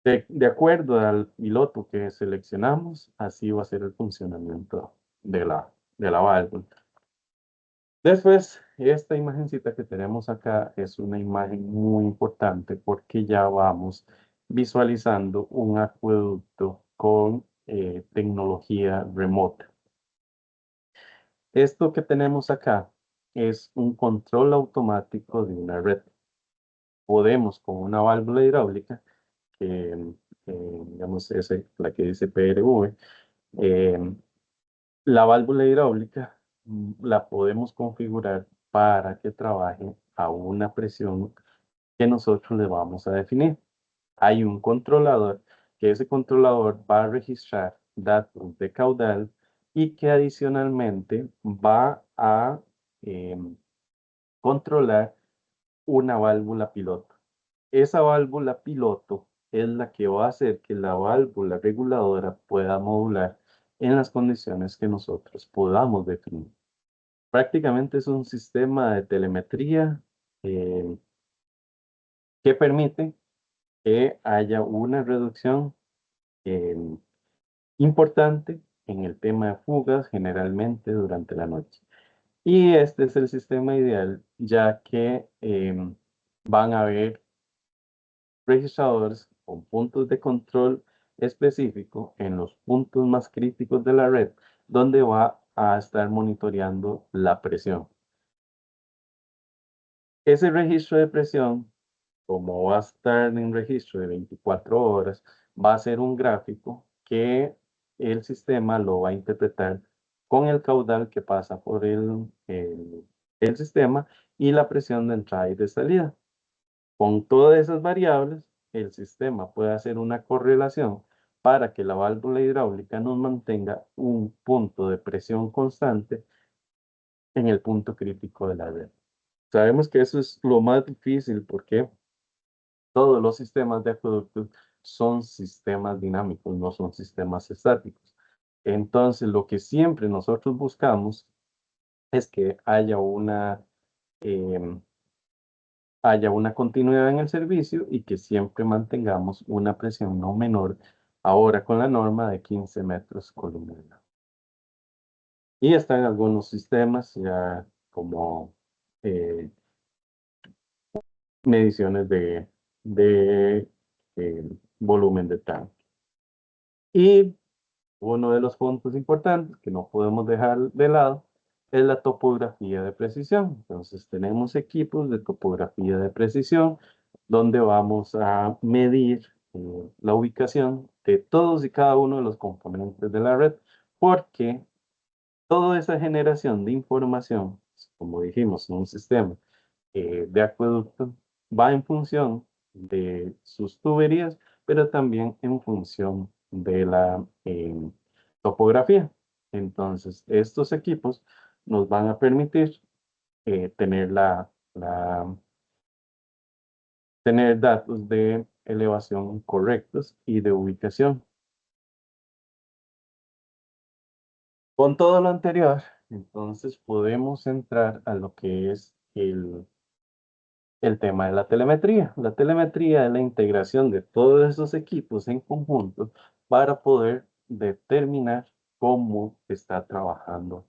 De acuerdo al piloto que seleccionamos, así va a ser el funcionamiento de la válvula. Después, esta imagencita que tenemos acá es una imagen muy importante porque ya vamos visualizando un acueducto con tecnología remota. Esto que tenemos acá es un control automático de una red. Podemos con una válvula hidráulica, que digamos es la que dice PRV, la válvula hidráulica la podemos configurar para que trabaje a una presión que nosotros le vamos a definir. Hay un controlador, que ese controlador va a registrar datos de caudal y que adicionalmente va a controlar una válvula piloto. Esa válvula piloto es la que va a hacer que la válvula reguladora pueda modular en las condiciones que nosotros podamos definir. Prácticamente es un sistema de telemetría eh, que permite que haya una reducción eh, importante en el tema de fugas, generalmente durante la noche. Y este es el sistema ideal, ya que van a haber registradores con puntos de control específico en los puntos más críticos de la red, donde va a estar monitoreando la presión. Ese registro de presión, como va a estar en registro de 24 horas, va a ser un gráfico que el sistema lo va a interpretar con el caudal que pasa por el sistema y la presión de entrada y de salida. Con todas esas variables, el sistema puede hacer una correlación para que la válvula hidráulica nos mantenga un punto de presión constante en el punto crítico de la red. Sabemos que eso es lo más difícil porque todos los sistemas de acueductos son sistemas dinámicos, no son sistemas estáticos. Entonces, lo que siempre nosotros buscamos es que em, haya una continuidad en el servicio y que siempre mantengamos una presión no menor, ahora con la norma de 15 metros columna. Y están algunos sistemas ya como eh, mediciones de volumen de tanque. Y uno de los puntos importantes que no podemos dejar de lado es la topografía de precisión. Entonces tenemos equipos de topografía de precisión donde vamos a medir la ubicación de todos y cada uno de los componentes de la red, porque toda esa generación de información, como dijimos, en un sistema de acueducto, va en función de sus tuberías, pero también en función de la topografía. Entonces, estos equipos nos van a permitir tener tener datos de elevación correctos y de ubicación. Con todo lo anterior, entonces podemos entrar a lo que es el tema de la telemetría. La telemetría es la integración de todos esos equipos en conjunto para poder determinar cómo está trabajando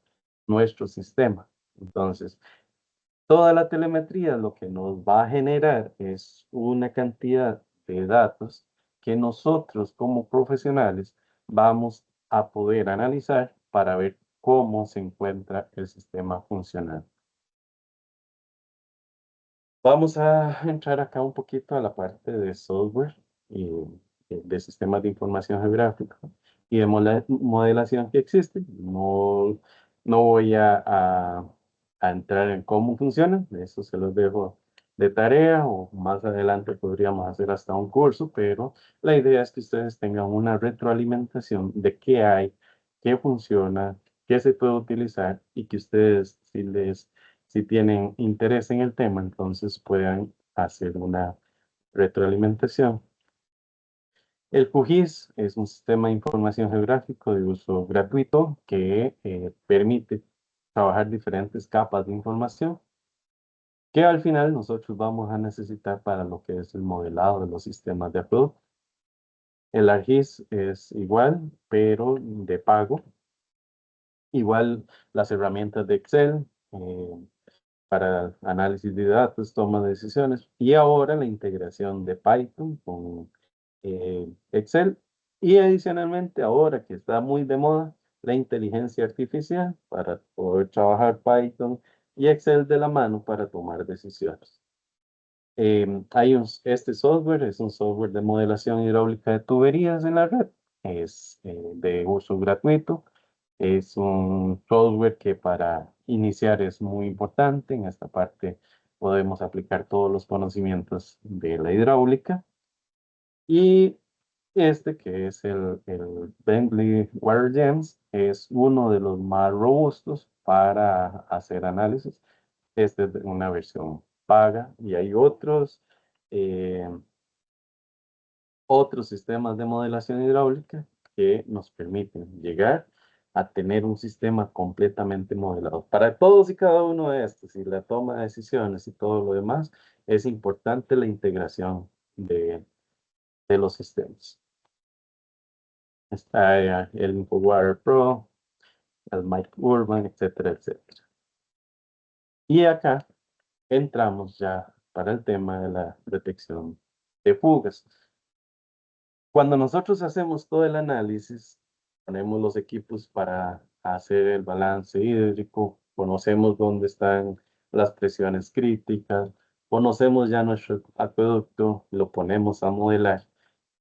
nuestro sistema. Entonces, Toda la telemetría lo que nos va a generar es una cantidad de datos que nosotros como profesionales vamos a poder analizar para ver cómo se encuentra el sistema funcionando. Vamos a entrar acá un poquito a la parte de software y de sistemas de información geográfica y de modelación que existe. No voy a entrar en cómo funcionan, eso se los dejo de tarea o más adelante podríamos hacer hasta un curso, pero la idea es que ustedes tengan una retroalimentación de qué hay, qué funciona, qué se puede utilizar y que ustedes, si tienen interés en el tema, entonces puedan hacer una retroalimentación. El QGIS es un sistema de información geográfico de uso gratuito que permite trabajar diferentes capas de información que al final nosotros vamos a necesitar para lo que es el modelado de los sistemas de acuerdo. El ArcGIS es igual, pero de pago. Igual las herramientas de Excel, para análisis de datos, toma de decisiones y ahora la integración de Python con Excel y adicionalmente ahora que está muy de moda la inteligencia artificial para poder trabajar Python y Excel de la mano para tomar decisiones. Este software es un software de modelación hidráulica de tuberías en la red. Es de uso gratuito. Es un software que para iniciar es muy importante. En esta parte podemos aplicar todos los conocimientos de la hidráulica. Y este, que es el Bentley WaterGems, es uno de los más robustos para hacer análisis. Esta es una versión paga y hay eh, otros sistemas de modelación hidráulica que nos permiten llegar a tener un sistema completamente modelado. Para todos y cada uno de estos, y la toma de decisiones y todo lo demás, es importante la integración de los sistemas. Está el InfoWater Pro, el Mike Urban, etcétera, etcétera. Y acá entramos ya para el tema de la detección de fugas. Cuando nosotros hacemos todo el análisis, ponemos los equipos para hacer el balance hídrico, conocemos dónde están las presiones críticas, conocemos ya nuestro acueducto, lo ponemos a modelar.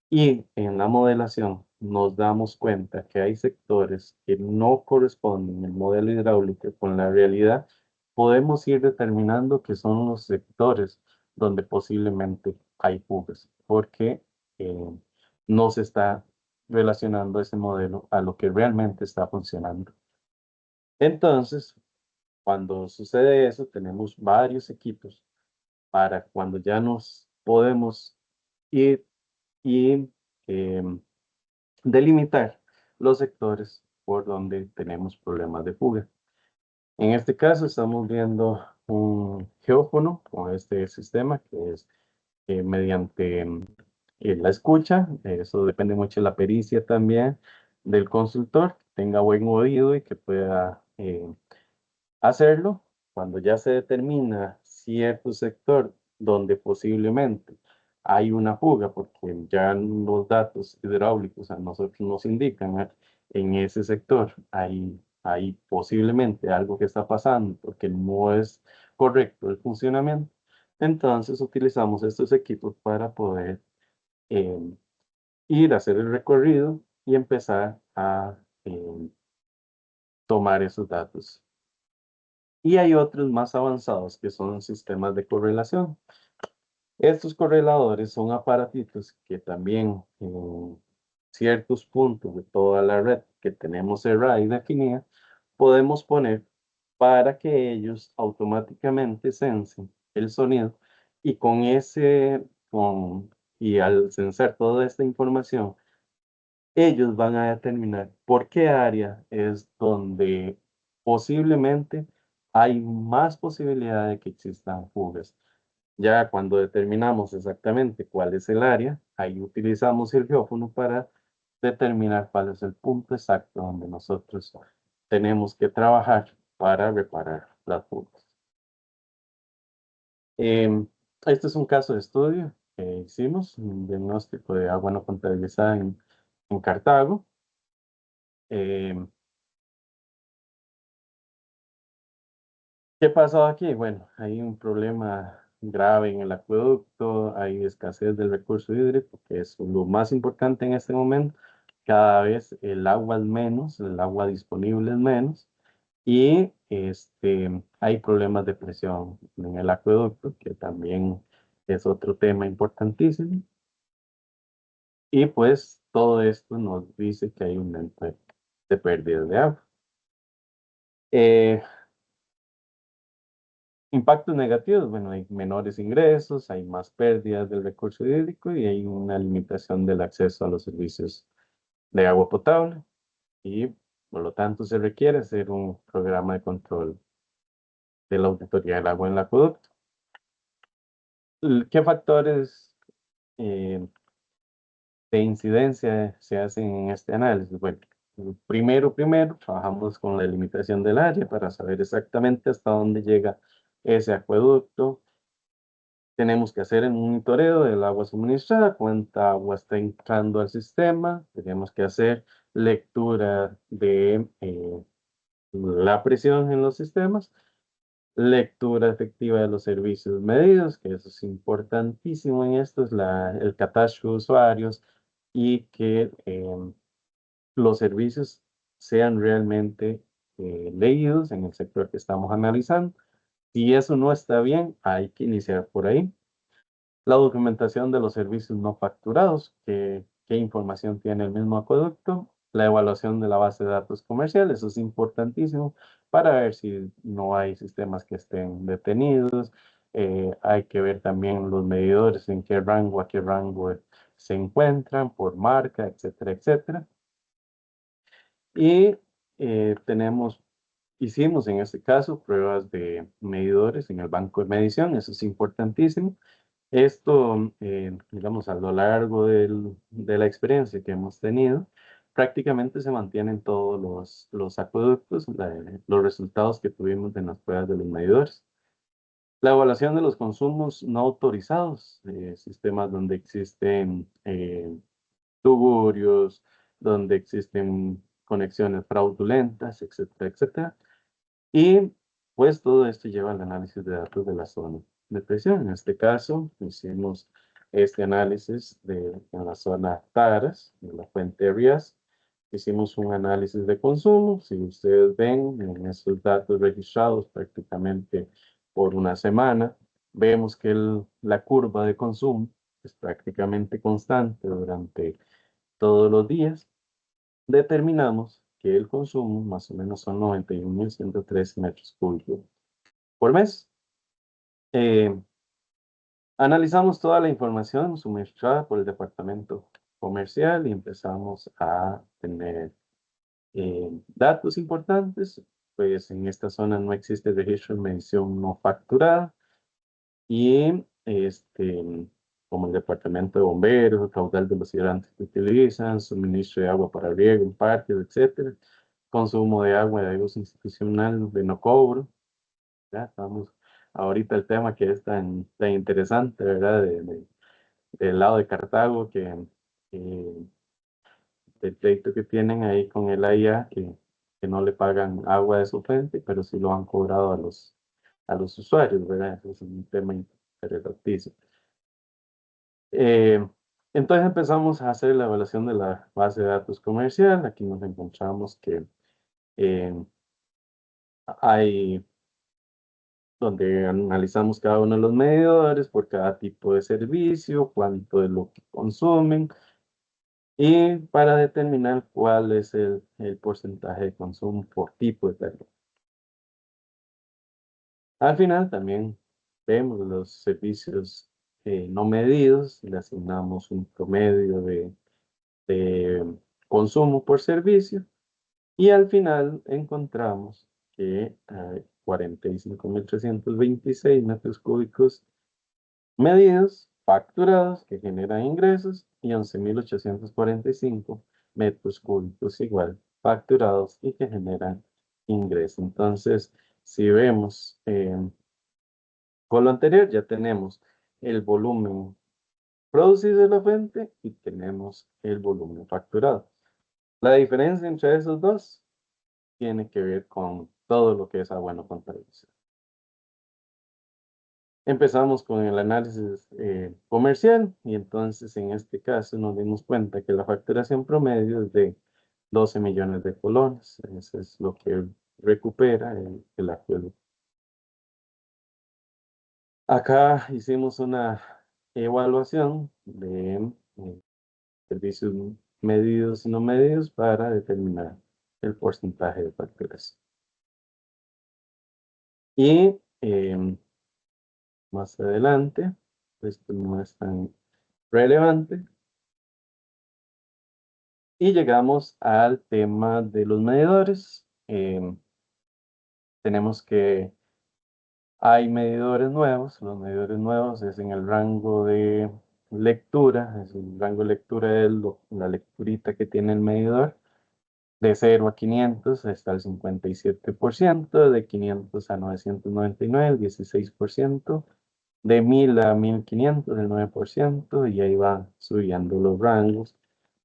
Y en la modelación nos damos cuenta que hay sectores que no corresponden el modelo hidráulico con la realidad, podemos ir determinando que son los sectores donde posiblemente hay fugas, porque eh, no se está relacionando ese modelo a lo que realmente está funcionando. Entonces, cuando sucede eso, tenemos varios equipos para cuando ya nos podemos ir y em, delimitar los sectores por donde tenemos problemas de fuga. En este caso estamos viendo un geófono con este sistema que es mediante la escucha, eso depende mucho de la pericia también del consultor, que tenga buen oído y que pueda hacerlo. Cuando ya se determina cierto sector donde posiblemente hay una fuga, porque ya los datos hidráulicos a nosotros nos indican en ese sector hay posiblemente algo que está pasando porque no es correcto el funcionamiento. Entonces utilizamos estos equipos para poder eh, ir a hacer el recorrido y empezar a tomar esos datos. Y hay otros más avanzados que son sistemas de correlación. Estos correladores son aparatitos que también en ciertos puntos de toda la red que tenemos cerrada y definida, podemos poner para que ellos automáticamente sensen el sonido y y al censar toda esta información, ellos van a determinar por qué área es donde posiblemente hay más posibilidad de que existan fugas. Ya cuando determinamos exactamente cuál es el área, ahí utilizamos el geófono para determinar cuál es el punto exacto donde nosotros tenemos que trabajar para reparar las fugas. Este es un caso de estudio que hicimos, un diagnóstico de agua no potabilizada en Cartago. Eh, ¿Qué pasó aquí? Bueno, hay un problema grave en el acueducto, hay escasez del recurso hídrico, que es lo más importante en este momento. Cada vez el agua es menos, el agua disponible es menos, y hay problemas de presión en el acueducto, que también es otro tema importantísimo. Y pues todo esto nos dice que hay un aumento de pérdida de agua. Eh, Impactos negativos, bueno, hay menores ingresos, hay más pérdidas del recurso hídrico y hay una limitación del acceso a los servicios de agua potable y por lo tanto se requiere hacer un programa de control de la auditoría del agua en el acueducto. ¿Qué factores eh, de incidencia se hacen en este análisis? Bueno, primero, trabajamos con la delimitación del área para saber exactamente hasta dónde llega ese acueducto. Tenemos que hacer el monitoreo del agua suministrada, cuánta agua está entrando al sistema. Tenemos que hacer lectura de la presión en los sistemas, lectura efectiva de los servicios medidos, que eso es importantísimo en esto, es el catastro de usuarios y que los servicios sean realmente leídos en el sector que estamos analizando. Si eso no está bien, hay que iniciar por ahí. La documentación de los servicios no facturados, qué información tiene el mismo acueducto, la evaluación de la base de datos comercial, eso es importantísimo para ver si no hay sistemas que estén detenidos. Hay que ver también los medidores, en qué rango, a qué rango se encuentran, por marca, etcétera, etcétera. Y hicimos en este caso pruebas de medidores en el banco de medición, eso es importantísimo. Esto, digamos, a lo largo de la experiencia que hemos tenido, prácticamente se mantienen todos los acueductos, los resultados que tuvimos en las pruebas de los medidores. La evaluación de los consumos no autorizados, sistemas donde existen tuburios, donde existen conexiones fraudulentas, etcétera, etcétera. Y pues todo esto lleva al análisis de datos de la zona de presión. En este caso, hicimos este análisis en la zona Taras, de la fuente Rias. Hicimos un análisis de consumo. Si ustedes ven en esos datos registrados prácticamente por una semana, vemos que la curva de consumo es prácticamente constante durante todos los días. Determinamos que el consumo más o menos son 91.103 metros cúbicos por mes. Eh, Analizamos toda la información suministrada por el departamento comercial y empezamos a tener datos importantes. Pues en esta zona no existe registro de medición no facturada y como el departamento de bomberos, caudal de los hidrantes que utilizan, suministro de agua para riego en parques, etcétera, consumo de agua de uso institucional de no cobro. Ya estamos ahorita el tema que es tan interesante, ¿verdad? Del lado de Cartago, eh, del pleito que tienen ahí con el AIA, que no le pagan agua de su fuente, pero sí lo han cobrado a los usuarios, ¿verdad? Ese es un tema interesantísimo. Eh, entonces empezamos a hacer la evaluación de la base de datos comercial. Aquí nos encontramos que eh, hay donde analizamos cada uno de los medidores por cada tipo de servicio, cuánto es lo que consumen y para determinar cuál es el porcentaje de consumo por tipo de tarifa. Al final también vemos los servicios no medidos, le asignamos un promedio de consumo por servicio y al final encontramos que hay 45.326 metros cúbicos medidos, facturados, que generan ingresos, y 11.845 metros cúbicos igual, facturados y que generan ingresos. Entonces, si vemos Con lo anterior ya tenemos el volumen producido de la fuente y tenemos el volumen facturado. La diferencia entre esos dos tiene que ver con todo lo que es bueno contabilizar. Empezamos con el análisis comercial y entonces en este caso nos dimos cuenta que la facturación promedio es de 12 millones de colones. Eso es lo que recupera el acueducto. Acá hicimos una evaluación de servicios medidos y no medidos para determinar el porcentaje de facturación. Y más adelante, esto no es tan relevante, y llegamos al tema de los medidores. Tenemos que hay medidores nuevos. Los medidores nuevos es en el rango de lectura. Es el rango de lectura es la lecturita que tiene el medidor. De 0 a 500 está el 57%, de 500 a 999, el 16%, de 1000 a 1500, el 9%, y ahí va subiendo los rangos.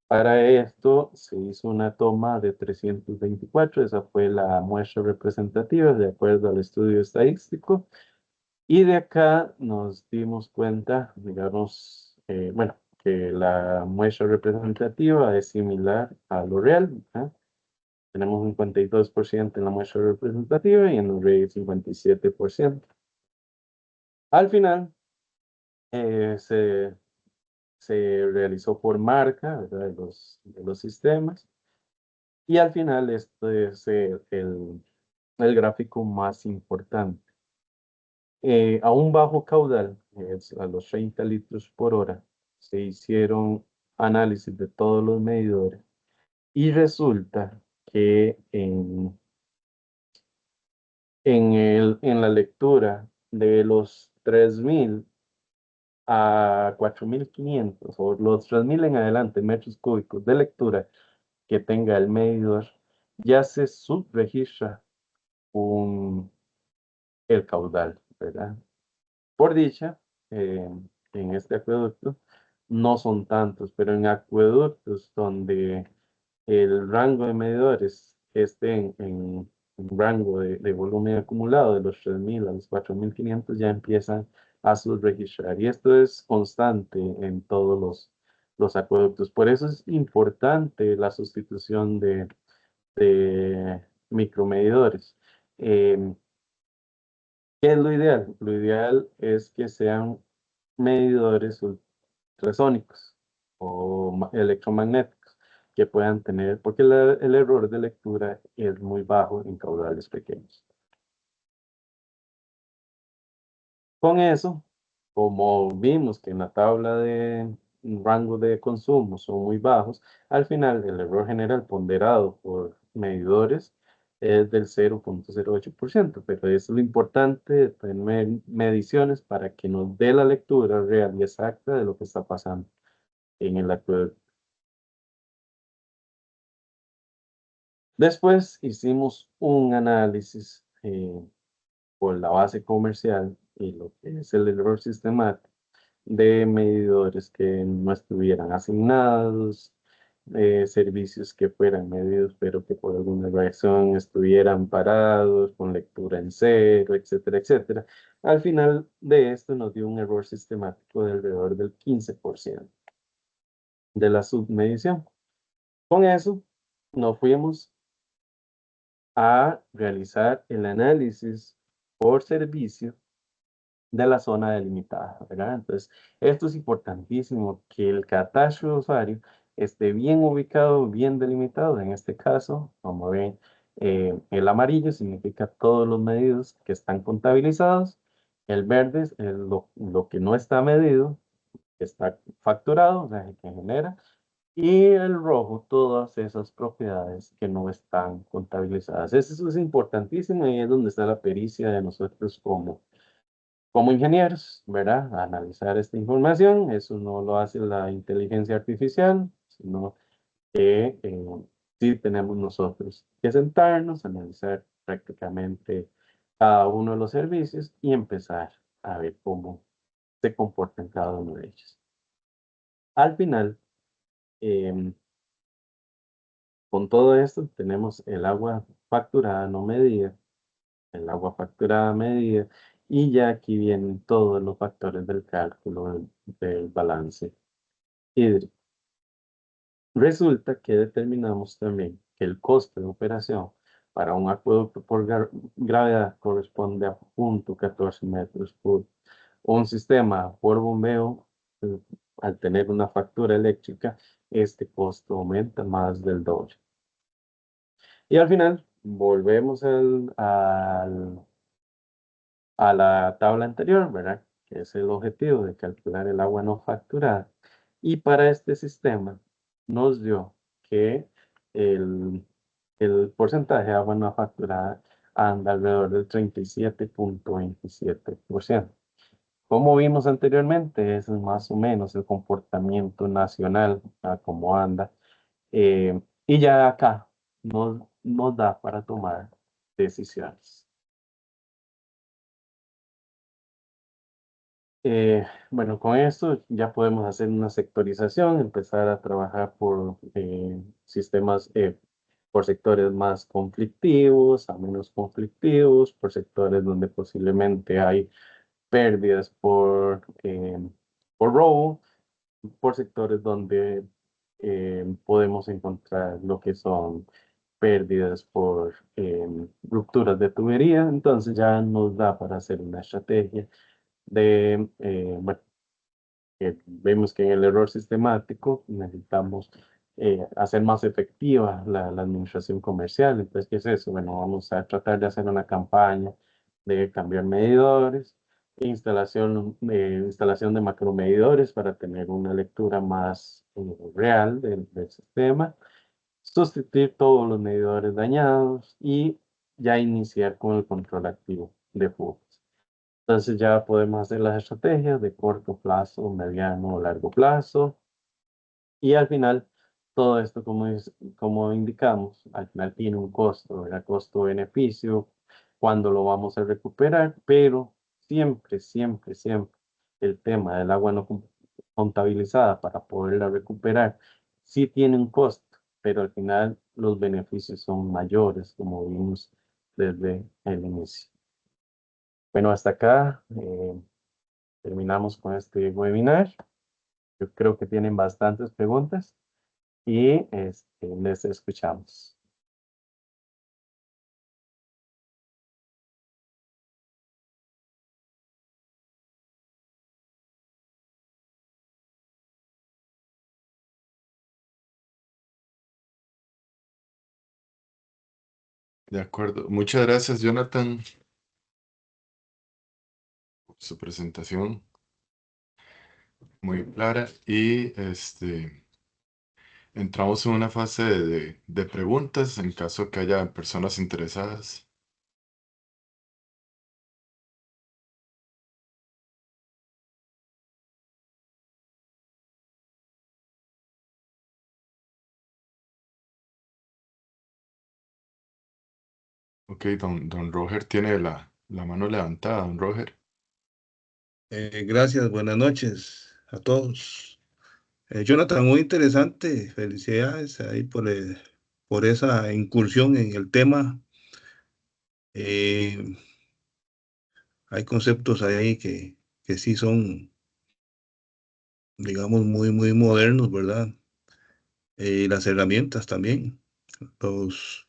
Para esto se hizo una toma de 324, esa fue la muestra representativa de acuerdo al estudio estadístico. Y de acá nos dimos cuenta, digamos, bueno, que la muestra representativa es similar a lo real. Tenemos un 52% en la muestra representativa y en los real 57%. Al final, se realizó por marca, ¿verdad? De los sistemas. Y al final, este es el gráfico más importante. A un bajo caudal, es a los 30 litros por hora, se hicieron análisis de todos los medidores y resulta que en la lectura de los 3000 a 4500 o los 3000 en adelante metros cúbicos de lectura que tenga el medidor, ya se subregistra el caudal, ¿verdad? Por dicha, en este acueducto no son tantos, pero en acueductos donde el rango de medidores esté en un rango de volumen acumulado de los 3000 a los 4500 ya empiezan a subregistrar. Y esto es constante en todos los acueductos. Por eso es importante la sustitución de micromedidores. ¿Qué es lo ideal? Lo ideal es que sean medidores ultrasónicos o electromagnéticos que puedan tener, porque el error de lectura es muy bajo en caudales pequeños. Con eso, como vimos que en la tabla de rango de consumo son muy bajos, al final el error general ponderado por medidores es del 0,08%, pero es lo importante de tener mediciones para que nos dé la lectura real y exacta de lo que está pasando en el acueducto. Después hicimos un análisis por la base comercial y lo que es el error sistemático de medidores que no estuvieran asignados, servicios que fueran medidos pero que por alguna razón estuvieran parados, con lectura en cero, etcétera, etcétera. Al final de esto nos dio un error sistemático de alrededor del 15% de la submedición. Con eso nos fuimos a realizar el análisis por servicio de la zona delimitada, ¿verdad? Entonces, esto es importantísimo, que el catastro de usuario esté bien ubicado, bien delimitado. En este caso, como ven, el amarillo significa todos los medidos que están contabilizados, el verde es lo que no está medido, que está facturado, o sea, que genera, y el rojo, todas esas propiedades que no están contabilizadas. Eso es importantísimo y es donde está la pericia de nosotros como ingenieros, ¿verdad? Analizar esta información. Eso no lo hace la inteligencia artificial, sino que sí tenemos nosotros que sentarnos, analizar prácticamente cada uno de los servicios y empezar a ver cómo se comportan cada uno de ellos. Al final, em, con todo esto, tenemos el agua facturada no medida, el agua facturada medida, y ya aquí vienen todos los factores del cálculo del balance hídrico. Resulta que determinamos también que el coste de operación para un acueducto por gravedad corresponde a 0,14 metros cúbicos. Un sistema por bombeo, eh, al tener una factura eléctrica, este costo aumenta más del doble. Y al final, volvemos a la tabla anterior, ¿verdad? Que es el objetivo de calcular el agua no facturada. Y para este sistema nos dio que el, el porcentaje de agua no facturada anda alrededor del 37,27%. Como vimos anteriormente, ese es más o menos el comportamiento nacional, a cómo anda. Y ya acá nos da para tomar decisiones. Bueno, con esto ya podemos hacer una sectorización, empezar a trabajar por sistemas, por sectores más conflictivos, a menos conflictivos, por sectores donde posiblemente hay pérdidas por robo, por sectores donde podemos encontrar lo que son pérdidas por rupturas de tubería. Entonces ya nos da para hacer una estrategia bueno, vemos que en el error sistemático necesitamos hacer más efectiva la administración comercial. Entonces, ¿qué es eso? Bueno, vamos a tratar de hacer una campaña de cambiar medidores, instalación de macromedidores para tener una lectura más real del sistema, sustituir todos los medidores dañados y ya iniciar con el control activo de fugas. Entonces ya podemos hacer las estrategias de corto plazo, mediano o largo plazo. Y al final, todo esto, como indicamos, al final tiene un costo, ¿verdad? Costo-beneficio, cuando lo vamos a recuperar, pero siempre, siempre, siempre el tema del agua no contabilizada para poderla recuperar, sí tiene un costo, pero al final los beneficios son mayores, como vimos desde el inicio. Bueno, hasta acá. Terminamos con este webinar. Yo creo que tienen bastantes preguntas y les escuchamos. De acuerdo. Muchas gracias, Jonathan, por su presentación muy clara. Y entramos en una fase de preguntas en caso que haya personas interesadas. Ok, don Roger tiene la mano levantada, don Roger. Gracias, buenas noches a todos. Jonathan, muy interesante. Felicidades ahí por esa incursión en el tema. Eh, Hay conceptos ahí que sí son, digamos, muy, muy modernos, ¿verdad? Las herramientas también, los,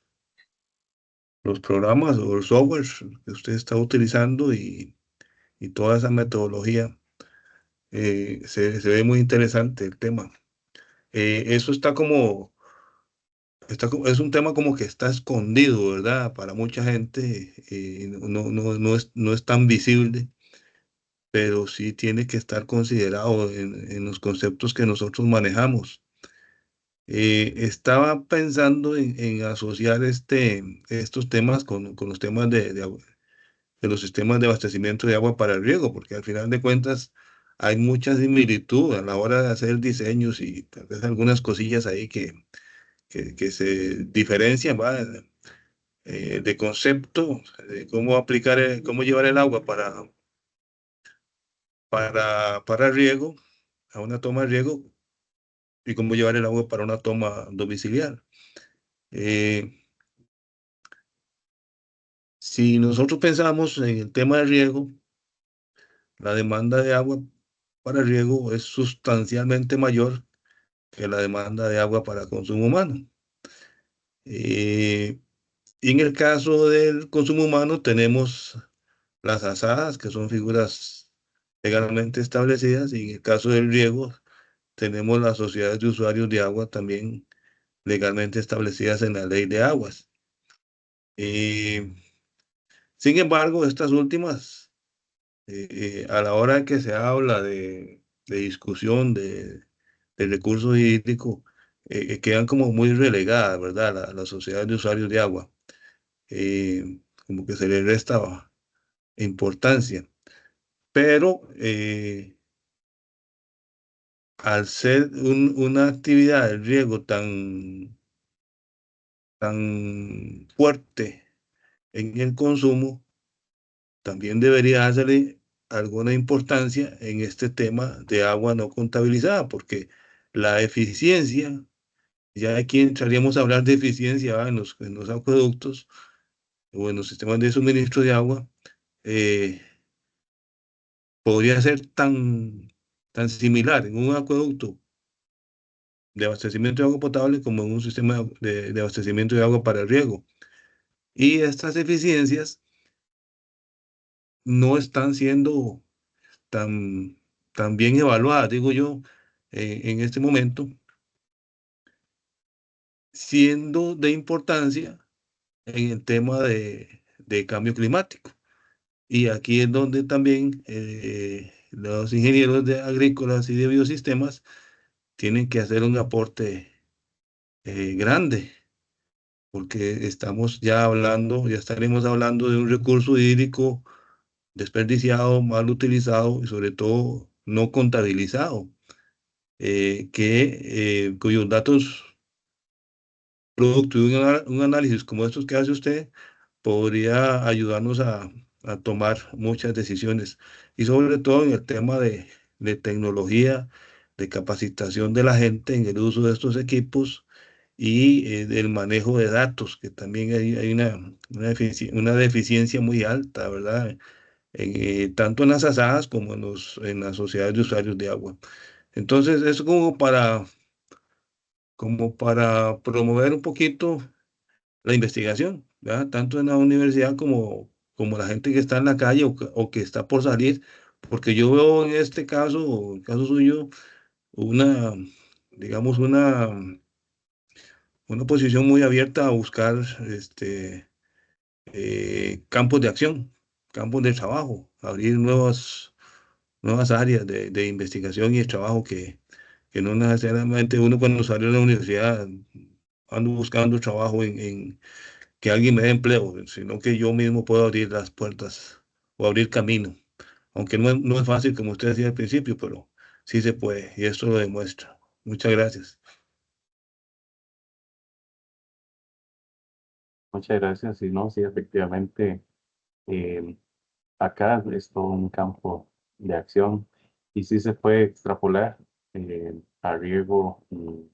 los programas o los softwares que usted está utilizando y toda esa metodología. Se ve muy interesante el tema. Eso es un tema como que está escondido, ¿verdad? Para mucha gente no es tan visible, pero sí tiene que estar considerado en los conceptos que nosotros manejamos. Estaba pensando en asociar estos temas con los temas de los sistemas de abastecimiento de agua para el riego, porque al final de cuentas hay mucha similitud a la hora de hacer diseños y tal vez algunas cosillas ahí que se diferencian, ¿va? De concepto, de cómo aplicar, cómo llevar el agua para riego, a una toma de riego, y cómo llevar el agua para una toma domiciliar. Si nosotros pensamos en el tema de riego, la demanda de agua para riego es sustancialmente mayor que la demanda de agua para consumo humano. Y en el caso del consumo humano tenemos las asadas, que son figuras legalmente establecidas, y en el caso del riego tenemos las sociedades de usuarios de agua también legalmente establecidas en la ley de aguas. Sin embargo, estas últimas, a la hora que se habla de discusión de recursos hídricos, quedan como muy relegadas, ¿verdad? Las sociedades de usuarios de agua. Como que se le resta importancia. Pero al ser una actividad de riego tan fuerte en el consumo, también debería hacerle alguna importancia en este tema de agua no contabilizada, porque la eficiencia, ya aquí entraríamos a hablar de eficiencia, ¿va? En los acueductos o en los sistemas de suministro de agua, eh, podría ser tan similar en un acueducto de abastecimiento de agua potable como en un sistema de abastecimiento de agua para el riego. Y estas eficiencias no están siendo tan, tan bien evaluadas, digo yo, en este momento, siendo de importancia en el tema de cambio climático. Y aquí es donde también los ingenieros de agrícolas y de biosistemas tienen que hacer un aporte grande, porque estamos ya hablando, ya estaremos hablando de un recurso hídrico desperdiciado, mal utilizado y sobre todo no contabilizado, cuyos datos, producto de un análisis como estos que hace usted, podría ayudarnos a tomar muchas decisiones y sobre todo en el tema de tecnología, de capacitación de la gente en el uso de estos equipos y del manejo de datos, que también hay una deficiencia muy alta, ¿verdad? Tanto en las asadas como en las sociedades de usuarios de agua. Entonces, eso como para promover un poquito la investigación, ¿verdad? Tanto en la universidad como la gente que está en la calle o que está por salir, porque yo veo en este caso, o en el caso suyo, una, digamos, una posición muy abierta a buscar campos de acción, campos de trabajo, abrir nuevas áreas de investigación y de trabajo que no necesariamente uno cuando salió de la universidad ando buscando trabajo en que alguien me dé empleo, sino que yo mismo puedo abrir las puertas o abrir camino. Aunque no es fácil, como usted decía al principio, pero sí se puede y esto lo demuestra. Muchas gracias. Muchas gracias. Y no, sí, efectivamente, eh, acá es todo un campo de acción y sí se puede extrapolar a riego. Y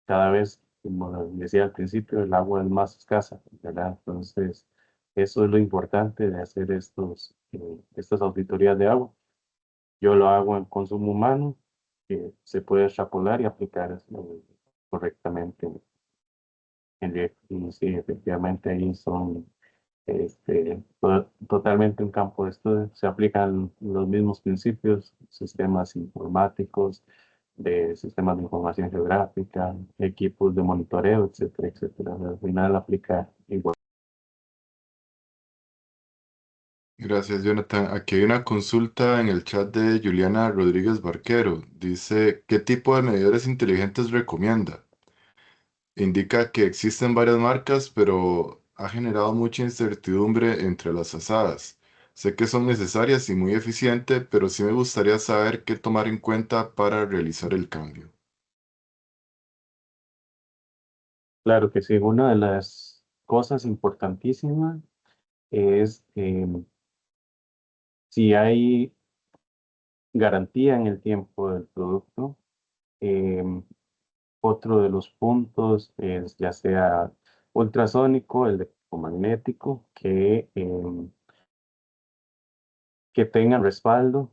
cada vez, como decía al principio, el agua es más escasa, ¿verdad? Entonces, eso es lo importante de hacer estas auditorías de agua. Yo lo hago en consumo humano, que se puede extrapolar y aplicar correctamente en riego. Y sí, efectivamente ahí son totalmente un campo de estudio. Se aplican los mismos principios, sistemas informáticos, de sistemas de información geográfica, equipos de monitoreo, etcétera, etcétera. Al final aplica igual. Gracias, Jonathan. Aquí hay una consulta en el chat de Juliana Rodríguez Barquero. Dice, ¿qué tipo de medidores inteligentes recomienda? Indica que existen varias marcas, pero ha generado mucha incertidumbre entre las asadas. Sé que son necesarias y muy eficientes, pero sí me gustaría saber qué tomar en cuenta para realizar el cambio. Claro que sí, una de las cosas importantísimas es si hay garantía en el tiempo del producto. Em, Otro de los puntos es ya sea ultrasónico, electromagnético, que tengan respaldo.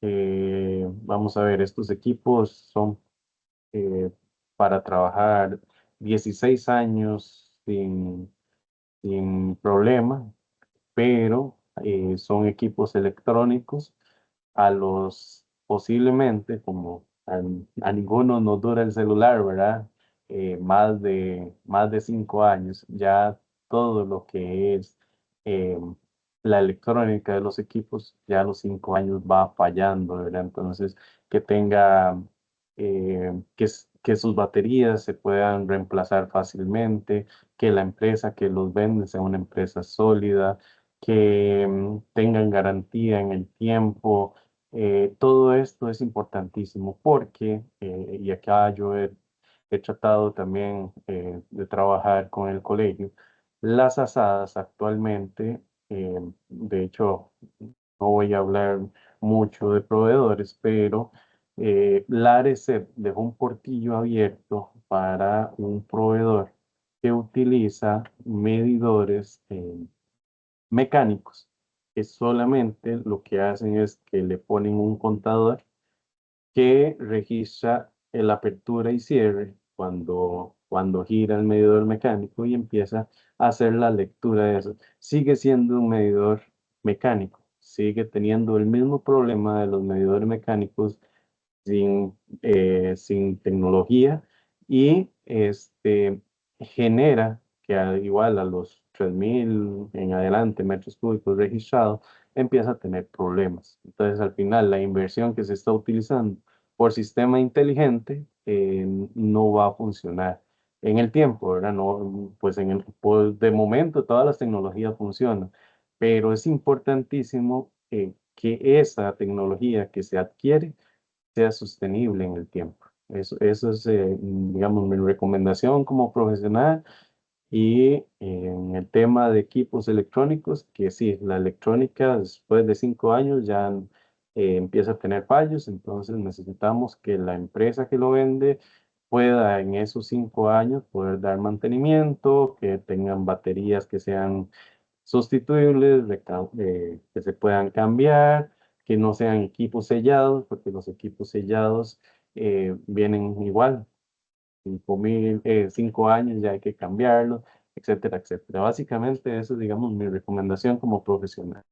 Vamos a ver, estos equipos son eh, para trabajar 16 años sin problema, pero son equipos electrónicos a los posiblemente, como a ninguno nos dura el celular, ¿verdad? Más de 5 años, ya todo lo que es eh, la electrónica de los equipos, ya a los 5 años va fallando, ¿verdad? Entonces, que tenga, que sus baterías se puedan reemplazar fácilmente, que la empresa que los vende sea una empresa sólida, que tengan garantía en el tiempo. Todo esto es importantísimo porque, y acá yo he tratado también de trabajar con el colegio, las asadas actualmente, de hecho, no voy a hablar mucho de proveedores, pero la ARECEP dejó un portillo abierto para un proveedor que utiliza medidores mecánicos, que solamente lo que hacen es que le ponen un contador que registra la apertura y cierre cuando gira el medidor mecánico y empieza a hacer la lectura de eso. Sigue siendo un medidor mecánico, sigue teniendo el mismo problema de los medidores mecánicos sin tecnología y genera que igual a los 3.000 en adelante metros cúbicos registrados empieza a tener problemas. Entonces al final la inversión que se está utilizando por sistema inteligente no va a funcionar en el tiempo, ¿verdad? No, pues de momento todas las tecnologías funcionan, pero es importantísimo que esa tecnología que se adquiere sea sostenible en el tiempo. Eso es, digamos, mi recomendación como profesional. Y en el tema de equipos electrónicos, que sí, la electrónica después de 5 años ya empieza a tener fallos, entonces necesitamos que la empresa que lo vende pueda en esos 5 años poder dar mantenimiento, que tengan baterías que sean sustituibles, que se puedan cambiar, que no sean equipos sellados, porque los equipos sellados vienen igual, 5 años ya hay que cambiarlo, etcétera, etcétera. Básicamente, eso es, digamos, mi recomendación como profesional.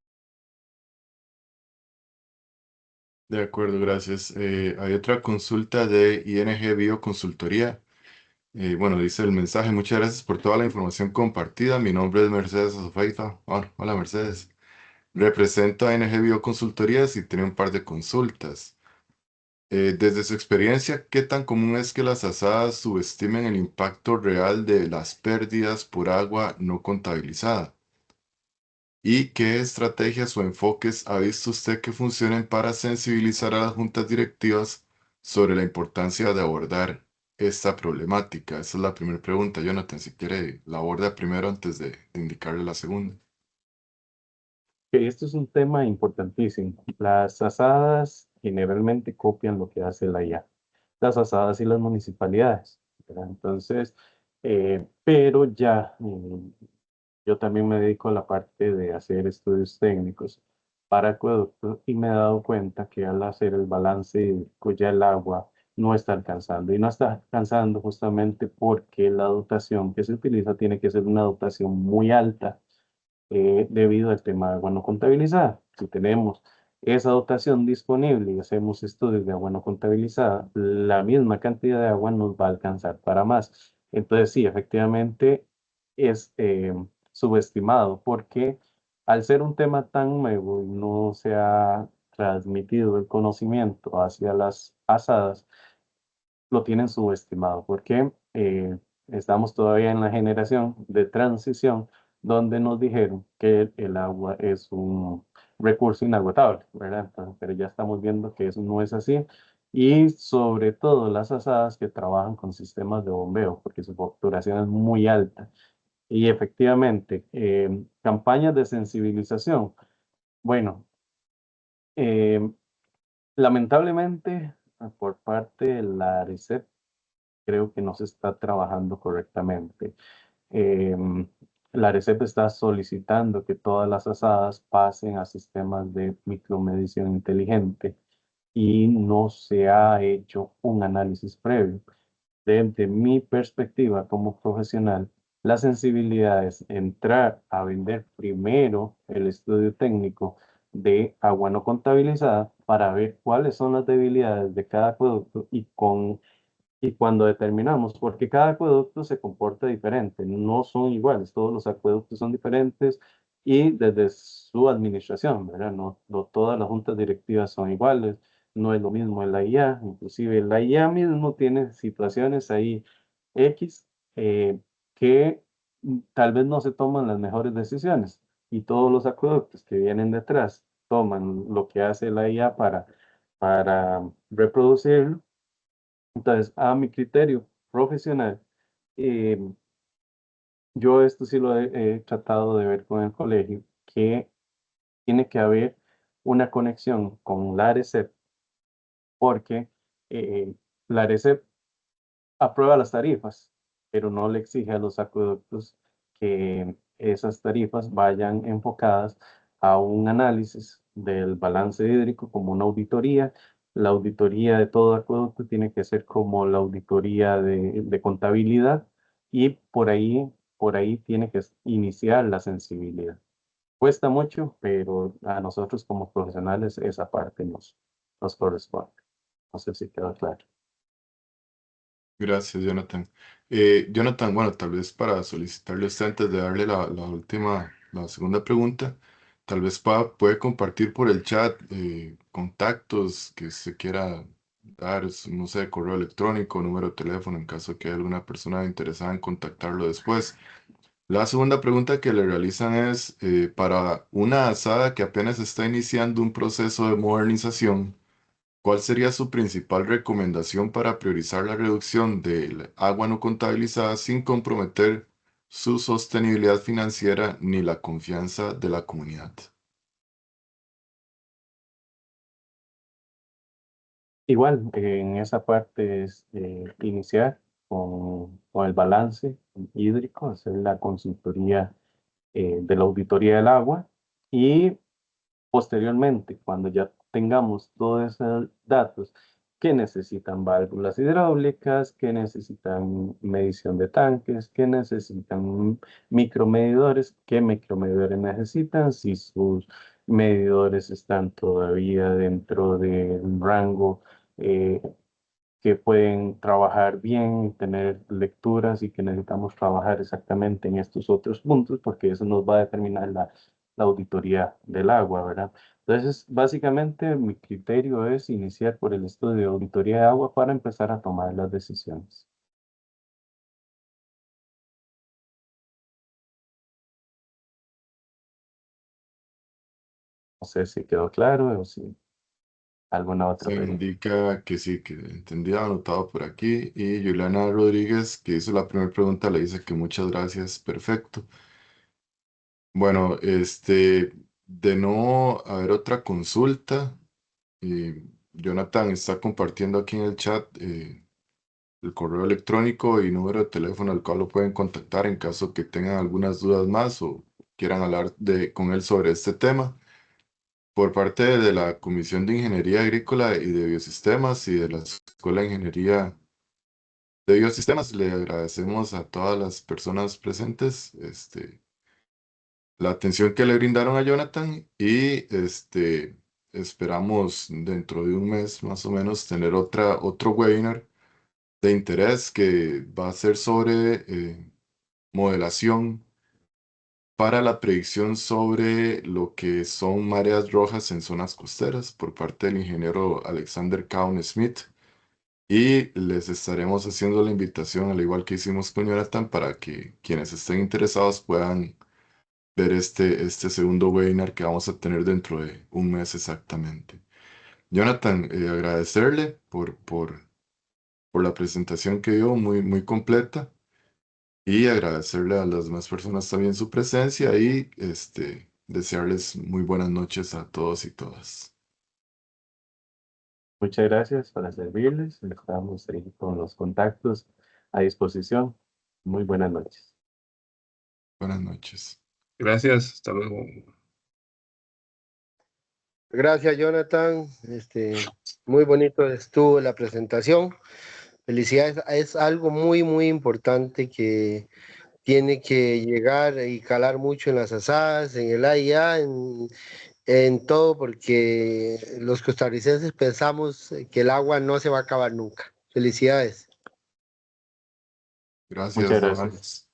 De acuerdo, gracias. Hay otra consulta de ING Bioconsultoría. Bueno, dice el mensaje, muchas gracias por toda la información compartida. Mi nombre es Mercedes Azofeifa. Hola, Mercedes. Represento a ING Bioconsultorías y tiene un par de consultas. Desde su experiencia, ¿qué tan común es que las asadas subestimen el impacto real de las pérdidas por agua no contabilizada? ¿Y qué estrategias o enfoques ha visto usted que funcionen para sensibilizar a las juntas directivas sobre la importancia de abordar esta problemática? Esa es la primera pregunta, Jonathan. Si quiere, la aborda primero antes de indicarle la segunda. Que esto es un tema importantísimo. Las asadas generalmente copian lo que hace la IA, las asadas y las municipalidades, ¿verdad? Entonces, pero ya yo también me dedico a la parte de hacer estudios técnicos para acueductos y me he dado cuenta que al hacer el balance hídrico ya el agua no está alcanzando y no está alcanzando justamente porque la dotación que se utiliza tiene que ser una dotación muy alta debido al tema de agua no contabilizada. Si tenemos esa dotación disponible y hacemos estudios de agua no contabilizada, la misma cantidad de agua nos va a alcanzar para más. Entonces, sí, efectivamente es subestimado porque al ser un tema tan nuevo y no se ha transmitido el conocimiento hacia las asadas, lo tienen subestimado porque estamos todavía en la generación de transición donde nos dijeron que el agua es un recurso inagotable, ¿verdad? Pero ya estamos viendo que eso no es así. Y sobre todo las asadas que trabajan con sistemas de bombeo, porque su facturación es muy alta. Y efectivamente, campañas de sensibilización. Bueno, eh, Lamentablemente, por parte de la ARECEP, creo que no se está trabajando correctamente. Em, la ARECEP está solicitando que todas las asadas pasen a sistemas de micromedición inteligente y no se ha hecho un análisis previo. Desde mi perspectiva como profesional, la sensibilidad es entrar a vender primero el estudio técnico de agua no contabilizada para ver cuáles son las debilidades de cada producto y cuando determinamos, porque cada acueducto se comporta diferente, no son iguales, todos los acueductos son diferentes y desde su administración, ¿verdad? No todas las juntas directivas son iguales, no es lo mismo el IA, inclusive el IA mismo tiene situaciones ahí X que tal vez no se toman las mejores decisiones y todos los acueductos que vienen detrás toman lo que hace la IA para reproducirlo. Entonces, a mi criterio profesional, eh, yo esto sí lo he tratado de ver con el colegio, que tiene que haber una conexión con la ARECEP, porque eh, la ARECEP aprueba las tarifas, pero no le exige a los acueductos que esas tarifas vayan enfocadas a un análisis del balance hídrico como una auditoría. La auditoría de todo acueducto tiene que ser como la auditoría de contabilidad y por ahí tiene que iniciar la sensibilidad. Cuesta mucho, pero a nosotros como profesionales esa parte nos corresponde. No sé si queda claro. Gracias, Jonathan. Jonathan, bueno, tal vez para solicitarle a usted antes de darle la segunda pregunta, tal vez puede compartir por el chat contactos que se quiera dar, no sé, correo electrónico, número de teléfono, en caso que haya alguna persona interesada en contactarlo después. La segunda pregunta que le realizan es, para una asada que apenas está iniciando un proceso de modernización, ¿cuál sería su principal recomendación para priorizar la reducción del agua no contabilizada sin comprometer su sostenibilidad financiera ni la confianza de la comunidad? Igual, en esa parte es iniciar con el balance hídrico, hacer la consultoría de la auditoría del agua y posteriormente, cuando ya tengamos todos esos datos que necesitan válvulas hidráulicas, que necesitan medición de tanques, que necesitan micromedidores, qué micromedidores necesitan, si sus medidores están todavía dentro del rango eh, que pueden trabajar bien, tener lecturas y que necesitamos trabajar exactamente en estos otros puntos porque eso nos va a determinar la auditoría del agua, ¿verdad? Entonces, básicamente mi criterio es iniciar por el estudio de auditoría de agua para empezar a tomar las decisiones. No sé si quedó claro o si alguna otra Se pregunta. indica que sí, que entendía, anotado por aquí. Y Juliana Rodríguez, que hizo la primera pregunta, le dice que muchas gracias, perfecto. Bueno, de no haber otra consulta, Jonathan está compartiendo aquí en el chat el correo electrónico y número de teléfono al cual lo pueden contactar en caso que tengan algunas dudas más o quieran hablar con él sobre este tema. Por parte de la Comisión de Ingeniería Agrícola y de Biosistemas y de la Escuela de Ingeniería de Biosistemas, le agradecemos a todas las personas presentes, la atención que le brindaron a Jonathan y esperamos dentro de un mes más o menos tener otro webinar de interés que va a ser sobre modelación para la predicción sobre lo que son mareas rojas en zonas costeras por parte del ingeniero Alexander Kaun Smith. Y les estaremos haciendo la invitación, al igual que hicimos con Jonathan, para que quienes estén interesados puedan ver este segundo webinar que vamos a tener dentro de un mes exactamente. Jonathan, agradecerle por la presentación que dio, muy, muy completa, y agradecerle a las demás personas también su presencia y desearles muy buenas noches a todos y todas. Muchas gracias para servirles. Estamos ahí con los contactos a disposición. Muy buenas noches. Buenas noches. Gracias, hasta luego. Gracias, Jonathan. Muy bonito estuvo la presentación. Felicidades. Es algo muy, muy importante que tiene que llegar y calar mucho en las asadas, en el AIA, en todo, porque los costarricenses pensamos que el agua no se va a acabar nunca. Felicidades. Gracias, Muchas Ronald. gracias.